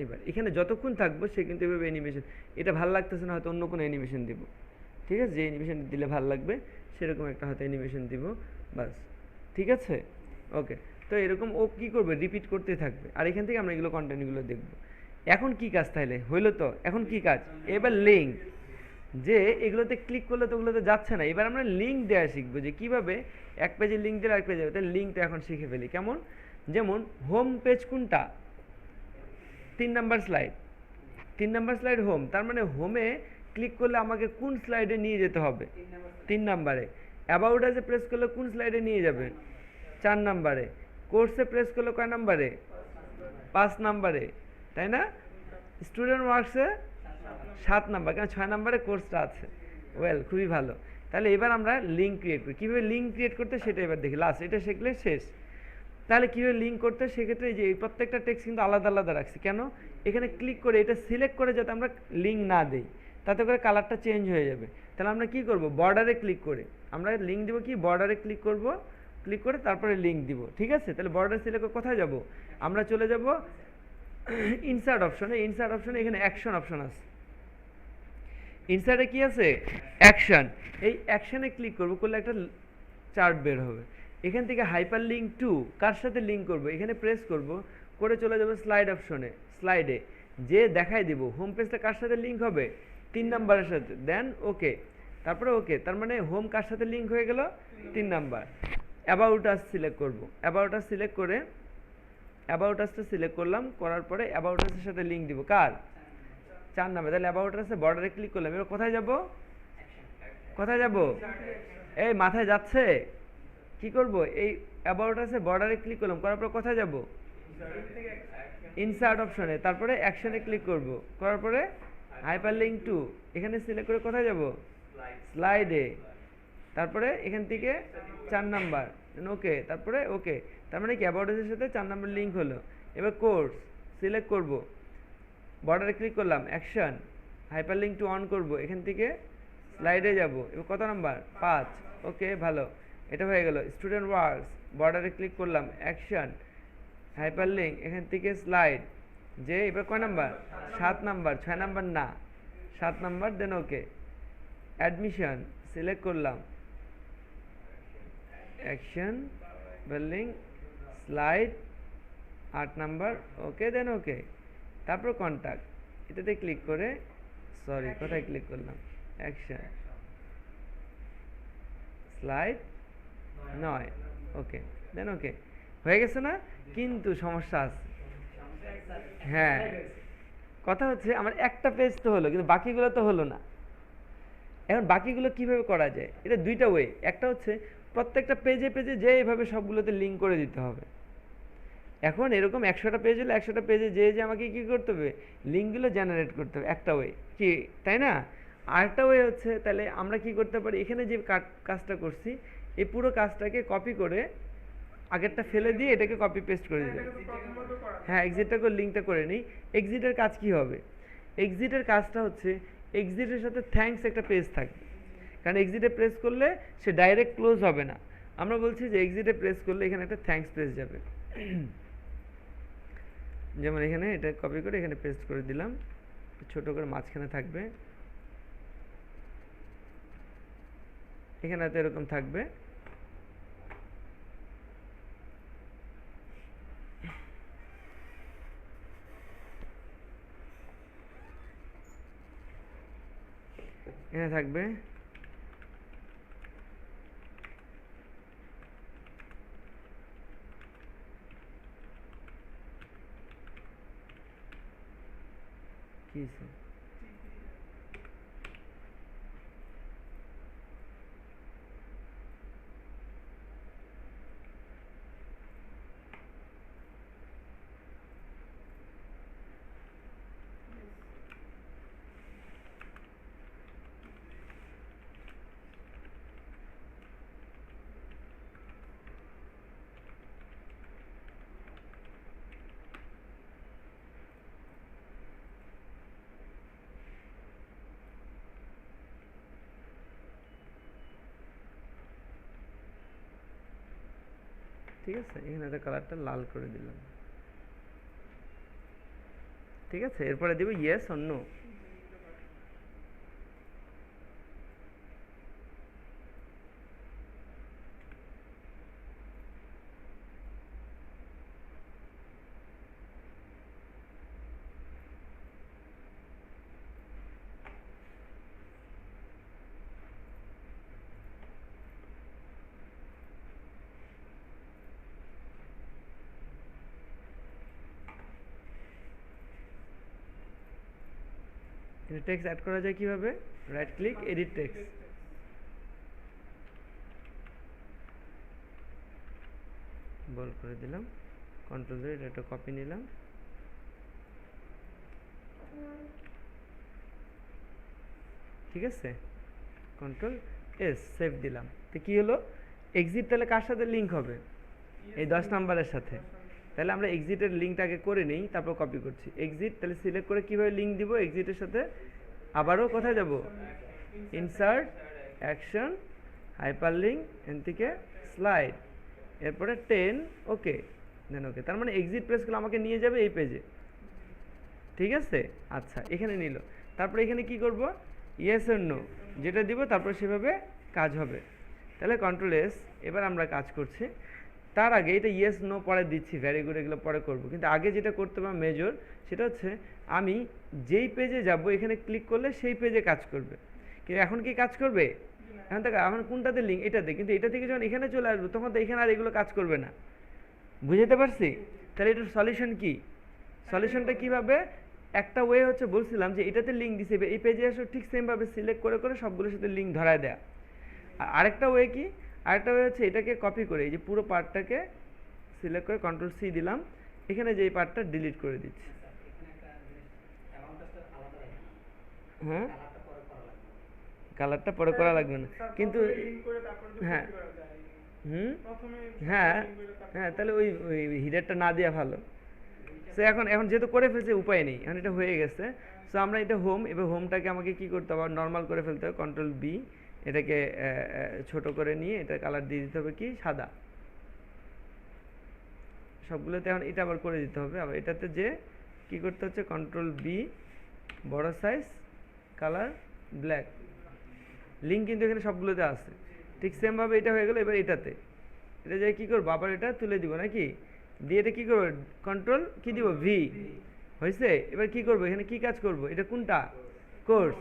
এবার এখানে যতক্ষণ থাকবো সে কিন্তু এভাবে অ্যানিমেশন, এটা ভালো লাগতেছে না হয়তো অন্য কোনো অ্যানিমেশন দিব, ঠিক আছে, যে অ্যানিমেশন দিলে ভালো লাগবে সেরকম একটা হয়তো অ্যানিমেশন দিব, বাস, ঠিক আছে, ওকে। তো এরকম ও কী করবে, রিপিট করতে থাকবে, আর এখান থেকে আমরা এগুলো কন্টেন্টগুলো দেখব। এখন কি কাজ তাহলে হইলো, তো এখন কি কাজ, এবার লিঙ্ক, যে এগুলোতে ক্লিক করলে তো ওগুলোতে যাচ্ছে না, এবার আমরা লিঙ্ক দেওয়া শিখবো, যে কীভাবে এক পেজে লিঙ্ক দিলে আরেক পেজে যাবে, তাহলে লিঙ্কটা এখন শিখে ফেলি, কেমন, যেমন হোম পেজ কোনটা, 3 number slide, 3 number slide home, তার মানে হোমে ক্লিক করলে আমাকে কোন স্লাইডে নিয়ে যেতে হবে? 3 নাম্বারে। অ্যাবাউট আজে প্রেস করলে কোন স্লাইডে নিয়ে যাবে? 4 নাম্বারে। কোর্সে প্রেস করলে কয় নাম্বারে? 5 নাম্বারে, তাই না? স্টুডেন্ট ওয়ার্কসে 7 নাম্বার, কারণ 6 নাম্বারে কোর্সটা আছে। ওয়েল, খুবই ভালো। তাহলে এবার আমরা লিঙ্ক ক্রিয়েট করি। কীভাবে লিঙ্ক ক্রিয়েট করতে সেটা এবার দেখি, লাস্ট এটা শিখলে শেষ। তাহলে কীভাবে লিঙ্ক করতে, সেক্ষেত্রে এই যে এই প্রত্যেকটা টেক্সট কিন্তু আলাদা আলাদা রাখছি কেন? এখানে ক্লিক করে এটা সিলেক্ট করে যাতে আমরা লিঙ্ক না দিই, তাতে করে কালারটা চেঞ্জ হয়ে যাবে। তাহলে আমরা কি করব? বর্ডারে ক্লিক করে আমরা লিঙ্ক দিব। কি বর্ডারে ক্লিক করব, ক্লিক করে তারপরে লিঙ্ক দিব। ঠিক আছে, তাহলে বর্ডার সিলেক্ট করে কোথায় যাব? আমরা চলে যাব ইনসার্ট অপশনে। ইনসার্ট অপশনে এখানে অ্যাকশন অপশন আছে। ইনসার্টে কি আছে? অ্যাকশন। এই অ্যাকশনে ক্লিক করব, করলে একটা চার্ট বের হবে। এখান থেকে হাইপার লিঙ্ক টু কার সাথে লিঙ্ক করব এখানে প্রেস করব, করে চলে যাবে স্লাইড অপশনে। স্লাইডে যে দেখাই দিব হোম পেজটা কার সাথে লিঙ্ক হবে? 3 নাম্বারের সাথে। দেন ওকে, তারপরে ওকে, তার মানে হোম কার সাথে লিঙ্ক হয়ে গেল? 3 নাম্বার। অ্যাবাউট আস সিলেক্ট করব। অ্যাবাউট আস সিলেক্ট করে অ্যাবাউট আসটা সিলেক্ট করলাম, করার পরে অ্যাবাউট আসের সাথে লিঙ্ক দিব কার? 4 নাম্বার। তাহলে অ্যাবাউট আসে বর্ডারে ক্লিক করলাম। এবার কোথায় যাব? কোথায় যাব? এই মাথায় যাচ্ছে? কি করব? এই অ্যাবাউট আসে বর্ডারে ক্লিক করলাম, করার পর কোথায় যাব? ইনসার্ট অপশনে, তারপরে অ্যাকশনে ক্লিক করব, করার পরে হাইপার লিঙ্ক টু এখানে সিলেক্ট করে কোথায় যাব? স্লাইডে, তারপরে এখান থেকে 4 নাম্বার। ওকে, তারপরে ওকে, তার মানে কি অ্যাবাউটের সাথে 4 নাম্বার লিঙ্ক হলো। এবার কোর্স সিলেক্ট করব, বর্ডারে ক্লিক করলাম, action, hyper link to on করব, এখান থেকে স্লাইডে যাব। এবার কত নাম্বার? 5। ওকে, ভালো, এটা হয়ে গেল। স্টুডেন্ট ওয়ার্কস, বর্ডারে ক্লিক করলাম, অ্যাকশন, হাইপার লিঙ্ক, এখান থেকে স্লাইড, যে এবার কয় নাম্বার? 7 নাম্বার। 6 নাম্বার না, 7 নাম্বার। দেন ওকে। অ্যাডমিশন সিলেক্ট করলাম, অ্যাকশন, লিঙ্ক, স্লাইড, 8 নাম্বার। ওকে, দেন ওকে, তারপর কন্ট্যাক্ট, এটাতে ক্লিক করে, সরি কোথায় ক্লিক করলাম? Action, slide 9। ওকে, দেন ওকে, হয়ে গেছে না? কিন্তু সমস্যা আছে। হ্যাঁ, কথা হচ্ছে আমার একটা পেজ তো হলো, কিন্তু বাকিগুলো তো হলো না। এখন বাকিগুলো কিভাবে করা যায়? এটা দুইটা ওয়ে। একটা হচ্ছে প্রত্যেকটা পেজে পেজে যে এভাবে সবগুলোতে লিঙ্ক করে দিতে হবে। এখন এরকম 100টা পেজ হলে 100টা পেজে যে যে আমাকে কী করতে হবে? লিঙ্কগুলো জেনারেট করতে হবে, একটা ওয়ে কি, তাই না? আরেকটা ওয়ে হচ্ছে, তাহলে আমরা কি করতে পারি? এখানে যে কাজটা করছি এই পুরো কাজটাকে কপি করে আগেরটা ফেলে দিয়ে এটাকে কপি পেস্ট করে দিতে। হ্যাঁ, এক্সিটটা করে লিঙ্কটা করে নিই। এক্সিটের কাজ কি হবে? এক্সিটের কাজটা হচ্ছে এক্সিটের সাথে থ্যাঙ্কস একটা পেজ থাকবে, কারণ এক্সিটে প্রেস করলে সে ডাইরেক্ট ক্লোজ হবে না। আমরা বলছি যে এক্সিটে প্রেস করলে এখানে একটা থ্যাঙ্কস পেজ যাবে। যেমন এখানে এটা কপি করে এখানে পেস্ট করে দিলাম, ছোট করে মাঝখানে থাকবে, এখানে তো এরকম থাকবে। এখানে থাকবে কি ঠিক আছে, এখানে একটা কালারটা লাল করে দিলাম। ঠিক আছে, এরপরে দিব yes or no. Text add করা যায় কিভাবে? Right click, edit text, bold করে দিলাম, কন্ট্রোল ধরে এটা কপি নিলাম, ঠিক আছে, কন্ট্রোল এস, সেভ দিলাম। তো কি হলো, এক্সিট তাহলে কার সাথে লিঙ্ক হবে? এই 10 নাম্বারের সাথে। তাহলে আমরা এক্সিটের লিঙ্কটাকে করে নিই, তারপর কপি করছি। এক্সিট তাহলে সিলেক্ট করে কিভাবে লিঙ্ক দিব এক্সিটের সাথে? আবারও কোথায় যাব? Insert, action, hyper link, N থেকে স্লাইড, এরপরে 10, ওকে, দেন ওকে। তার মানে এক্সিট প্রেস করলে আমাকে নিয়ে যাবে এই পেজে, ঠিক আছে। আচ্ছা, এখানে নিল, তারপরে এখানে কি করব? ইয়েস আর নো যেটা দিব, তারপর সেভাবে কাজ হবে। তাহলে কন্ট্রোল এস, এবার আমরা কাজ করছি। তার আগে এটা ইয়েস নো পরে দিচ্ছি, ভ্যারি গুড, এগুলো পরে করব, কিন্তু আগে যেটা করতে হবে মেজর, সেটা হচ্ছে আমি যেই পেজে যাব এখানে ক্লিক করলে সেই পেজে কাজ করবে। কিন্তু এখন কি কাজ করবে? এখন থেকে এখন কোনটাতে লিঙ্ক? এটাতে, কিন্তু এটা থেকে যখন এখানে চলে আসবে তখন তো এখানে আর এগুলো কাজ করবে না। বুঝতে পারছি? তাহলে এটার সলিউশন কি? সলিউশনটা কিভাবে? একটা ওয়ে হচ্ছে বলছিলাম যে এটাতে লিঙ্ক দিছে, এই পেজে এসে ঠিক সেমভাবে সিলেক্ট করে করে সবগুলোর সাথে লিঙ্ক ধরায় দেয়া। আর আরেকটা ওয়ে কি? আরেকটা ওয়ে হচ্ছে এটাকে কপি করে এই যে পুরো পার্টটাকে সিলেক্ট করে কন্ট্রোল সি দিলাম, এখানে যে এই পার্টটা ডিলিট করে দিচ্ছি। হ্যাঁ, কালারটা পরে করা লাগবে না, কিন্তু হ্যাঁ, হ্যাঁ হ্যাঁ, তাহলে ওই ওই হিডারটা না দেওয়া ভালো। সো এখন এখন যেহেতু করে ফেলছে উপায় নেই, এখন এটা হয়ে গেছে। সো আমরা এটা হোম, এবার হোমটাকে আমাকে কি করতে হবে? নর্মাল করে ফেলতে হবে, কন্ট্রোল বি, এটাকে ছোট করে নিয়ে এটা কালার দিয়ে দিতে হবে কি সাদা সবগুলোতে। এখন এটা আবার করে দিতে হবে, আবার এটাতে যে কি করতে হচ্ছে, কন্ট্রোল বি, বড় সাইজ, কালার ব্ল্যাক, লিঙ্ক কিন্তু এখানে সবগুলোতে আছে। ঠিক সেমভাবে এটা হয়ে গেল। এবার এটাতে এটা যে কী করবো, আবার এটা তুলে দিব নাকি, দিয়ে এটা কী করবো, কন্ট্রোল কি দিব, ভি, হয়েছে। এবার কি করবো, এখানে কি কাজ করব? এটা কোনটা? কোর্স।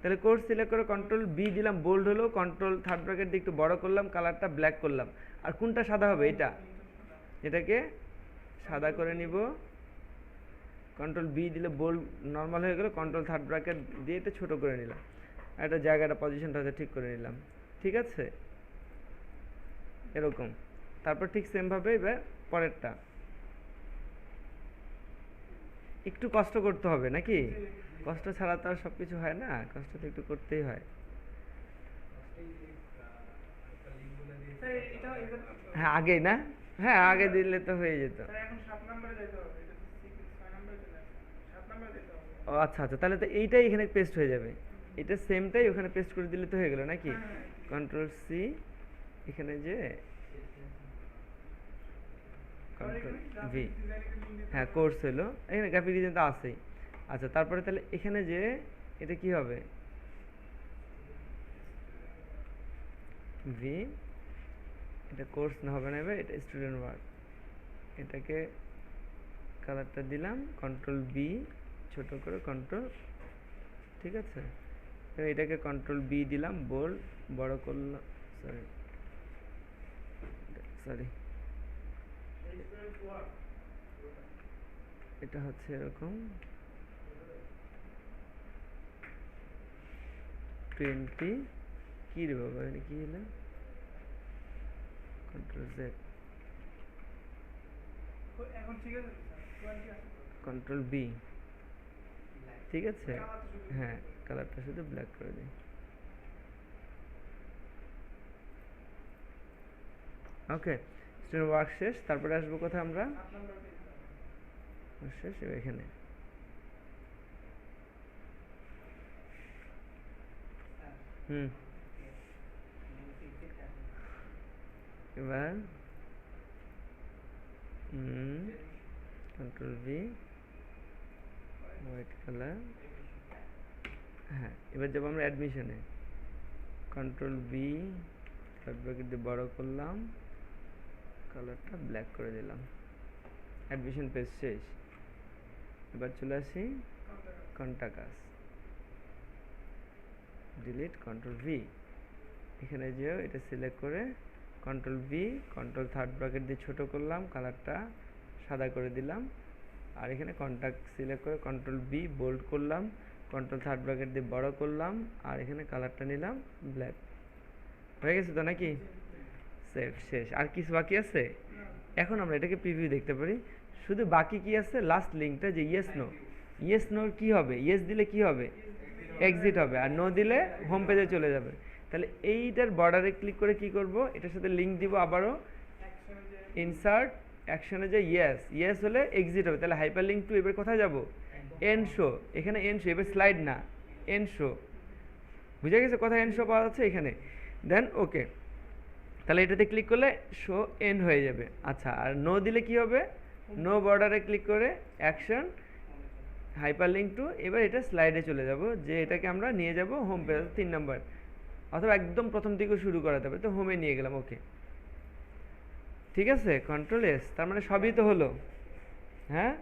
তাহলে কোর্স সিলেক্ট করে কন্ট্রোল বি দিলাম, বোল্ড হলো, কন্ট্রোল থার্ড ব্র্যাকেট দিয়ে একটু বড় করলাম, কালারটা ব্ল্যাক করলাম। আর কোনটা সাদা হবে? এটা, এটাকে সাদা করে নিব, কন্ট্রোল বি দিলে বোল্ড নর্মাল হয়ে গেল, কন্ট্রোল থার্ড ব্র্যাকেট দিয়ে এটা ছোটো করে নিলাম, আর এটা জায়গাটা পজিশনটা হয়তো ঠিক করে নিলাম, ঠিক আছে, এরকম। তারপর ঠিক সেমভাবে এবার পরেরটা একটু কষ্ট করতে হবে নাকি? কষ্ট ছাড়া তো আর সব কিছু হয় না, কষ্ট তো একটু করতেই হয়। হ্যাঁ আগে না, হ্যাঁ আগে দিলে তো হয়ে যেত। ও আচ্ছা আচ্ছা, তাহলে তো এইটাই এখানে পেস্ট হয়ে যাবে, এটা সেমটাই ওখানে পেস্ট করে দিলে তো হয়ে গেল নাকি। কন্ট্রোল সি, এখানে যে কন্ট্রোল ভি, হ্যাঁ কোর্স হলো, এখানে গ্রাফিক ডিজাইন তো আছেই। আচ্ছা, তারপরে তাহলে এখানে যে এটা কি হবে, ভি, এটা কোর্স না হবে না, এবার এটা স্টুডেন্ট ওয়ার্ক, এটাকে কালারটা দিলাম, কন্ট্রোল বি, ছোট করে কন্ট্রোল, ঠিক আছে। এটাকে কন্ট্রোল বি দিলাম, বোল্ড বড় করলাম, সরি সরি, এটা হচ্ছে এরকম 20, কি রে বাবা এটা কি হলো, কন্ট্রোল জেড, কন্ট্রোল বি, ঠিক আছে, হ্যাঁ কালারটা শুধু ব্ল্যাক করে দিই। ওকে, স্টুডেন্ট ওয়ার্ক শেষ। তারপরে আসবো কোথায় আমরা, শেষ এখানে। এবার কন্ট্রোল ভি, হোয়াইট কালার, হ্যাঁ এবার যাবো আমরা অ্যাডমিশনে, কন্ট্রোল বি, থার্ড ব্র্যাকেট দিয়ে বড় করলাম, কালারটা ব্ল্যাক করে দিলাম, অ্যাডমিশন পেজ শেষ। এবার চলে আসি কন্টাকাস, ডিলিট, কন্ট্রোল ভি, এখানে যেও এটা সিলেক্ট করে control V, control third bracket দিয়ে ছোট করলাম, কালারটা সাদা করে দিলাম, আর এখানে কন্টাক্ট সিলেক্ট করে কন্ট্রোল বি, বোল্ড করলাম, কন্ট্রোল থার্ড ব্র্যাকেট দিয়ে বড় করলাম, আর এখানে কালারটা নিলাম ব্ল্যাক। হয়ে গেছে তো নাকি? সেভ, শেষ। আর কিছু বাকি আছে? এখন আমরা এটাকে প্রিভিউ দেখতে পারি। শুধু বাকি কি আছে, লাস্ট লিঙ্কটা, যে ইয়েস নো। ইয়েস নোর কি হবে? ইয়েস দিলে কি হবে? এক্সিট হবে, আর নো দিলে হোম পেজে চলে যাবে। তাহলে এইটার বর্ডারে ক্লিক করে কি করব, এটার সাথে লিঙ্ক দিব আবারও, ইনসার্ট অ্যাকশনে যে ইয়েস, ইয়েস হলে এক্সিট হবে। তাহলে হাইপার লিঙ্ক টু এবার কোথায় যাব? End show. এখানে এন্ড শো, এবার স্লাইড না, এন্ড শো। বুঝে গেছে কোথায় এন্ড শো পাওয়া যাচ্ছে? এখানে। দেন ওকে, তাহলে এটাতে ক্লিক করলে শো এন্ড হয়ে যাবে। আচ্ছা, আর নো দিলে কি হবে? নো বর্ডারে ক্লিক করে অ্যাকশন হাইপার লিঙ্ক টু, এবার এটা স্লাইডে চলে যাব, যে এটাকে আমরা নিয়ে যাব হোম পেজ 3 নম্বর, অথবা একদম প্রথম থেকে শুরু করাতে হবে। তো হোমে নিয়ে গেলাম, ওকে। ঠিক আছে, কন্ট্রোল এস, তার মানে সবই তো হলো। হ্যাঁ,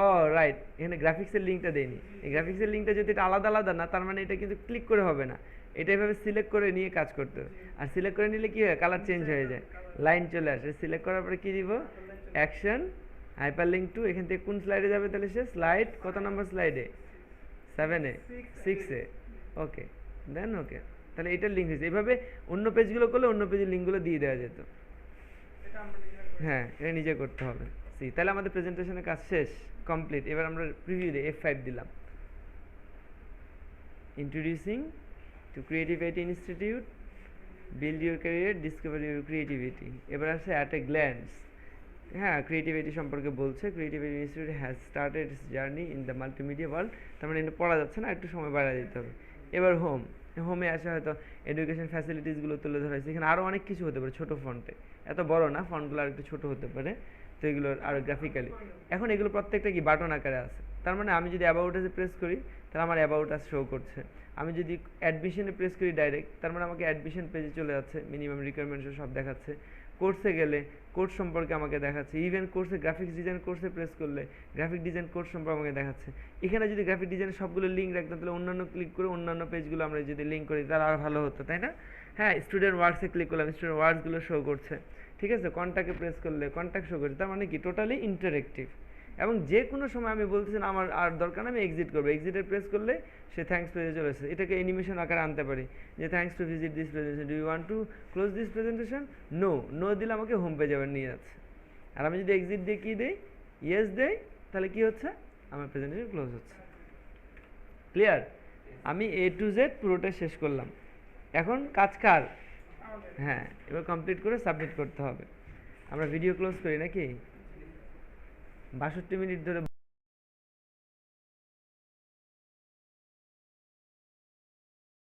ও রাইট, এখানে গ্রাফিক্সের লিঙ্কটা দেয়নি। এই গ্রাফিক্সের লিঙ্কটা যদি এটা আলাদা আলাদা না, তার মানে এটা কিন্তু ক্লিক করে হবে না, এটা এভাবে সিলেক্ট করে নিয়ে কাজ করতে হবে। আর সিলেক্ট করে নিলে কি হয়, কালার চেঞ্জ হয়ে যায়, লাইন চলে আসে। সিলেক্ট করার পরে কি দিব? অ্যাকশন হাইপার লিঙ্ক টু, এখান থেকে কোন স্লাইডে যাবে? তাহলে সে স্লাইড কত নম্বর স্লাইডে? 7-এ, 6-এ, ওকে। দেন ওকে, তাহলে এটার লিঙ্ক হয়েছে। এভাবে অন্য পেজগুলো করলে অন্য পেজের লিঙ্কগুলো দিয়ে দেওয়া যেত। হ্যাঁ, এটা নিজে করতে হবে। তাহলে আমাদের প্রেজেন্টেশনের কাজ শেষ, কমপ্লিট। এবার আমরা প্রিভিউ দিই, F5 দিলাম। Introducing to creativity institute, build your career, discover your creativity. এবার আসছে অ্যাট এ গ্ল্যান্স। হ্যাঁ, ক্রিয়েটিভিটি সম্পর্কে বলছে। Creativity institute has started its journey in the multimedia world. তার মানে এটা পড়া যাচ্ছে না, একটু সময় বাড়া দিতে হবে। এবার হোম, হোমে আসে হয়তো এডুকেশন ফ্যাসিলিটিসগুলো তুলে ধরা হয়েছে। এখানে আরও অনেক কিছু হতে পারে ছোটো ফন্টে, এত বড় না, ফন্টগুলো আর একটু ছোটো হতে পারে। তো এগুলোর আরও গ্রাফিক্যালি, এখন এগুলো প্রত্যেকটা কি বাটন আকারে আছে। তার মানে আমি যদি অ্যাবাউট আসে প্রেস করি, তাহলে আমার অ্যাবাউট আস শো করছে। আমি যদি অ্যাডমিশনে প্রেস করি ডাইরেক্ট, তার মানে আমাকে অ্যাডমিশন পেজে চলে যাচ্ছে, মিনিমাম রিকোয়ারমেন্টস সব দেখাচ্ছে। কোর্সে গেলে কোর্স সম্পর্কে আমাকে দেখাচ্ছে। ইভেন কোর্সে গ্রাফিক্স ডিজাইন কোর্সে প্রেস করলে গ্রাফিক ডিজাইন কোর্স সম্পর্কে আমাকে দেখাচ্ছে। এখানে যদি গ্রাফিক ডিজাইনের সবগুলো লিঙ্ক রাখতাম, তাহলে অন্যান্য ক্লিক করে অন্যান্য পেজগুলো আমরা যদি লিঙ্ক করি, তাহলে আরও ভালো হতো, তাই না? হ্যাঁ, স্টুডেন্ট ওয়ার্কসে ক্লিক করলাম, স্টুডেন্ট ওয়ার্কসগুলো শো করছে। ঠিক আছে, কন্ট্যাক্টে প্রেস করলে কন্ট্যাক্ট শো করছে। তার মানে কি, টোটালি ইন্টারেক্টিভ। এবং যে কোনো সময় আমি বলতেছি না আমার আর দরকার না, আমি এক্সিট করবো, এক্সিটে প্রেস করলে সে থ্যাঙ্কস পেজে চলে এসেছে। এটাকে অ্যানিমেশন আকারে আনতে পারি, যে thanks to visit this presentation, do you want to close this presentation? No, no দিলে আমাকে হোম পেজে আবার নিয়ে যাচ্ছে। আর আমি যদি এক্সিট দিয়ে কী দিই, ইয়েস দেই, তাহলে কি হচ্ছে, আমার প্রেজেন্টেশন ক্লোজ হচ্ছে। ক্লিয়ার? আমি A to Z পুরোটা শেষ করলাম। এখন কাজ কার? হ্যাঁ, এবার কমপ্লিট করে সাবমিট করতে হবে। আমরা ভিডিও ক্লোজ করি নাকি? 62 মিনিট ধরে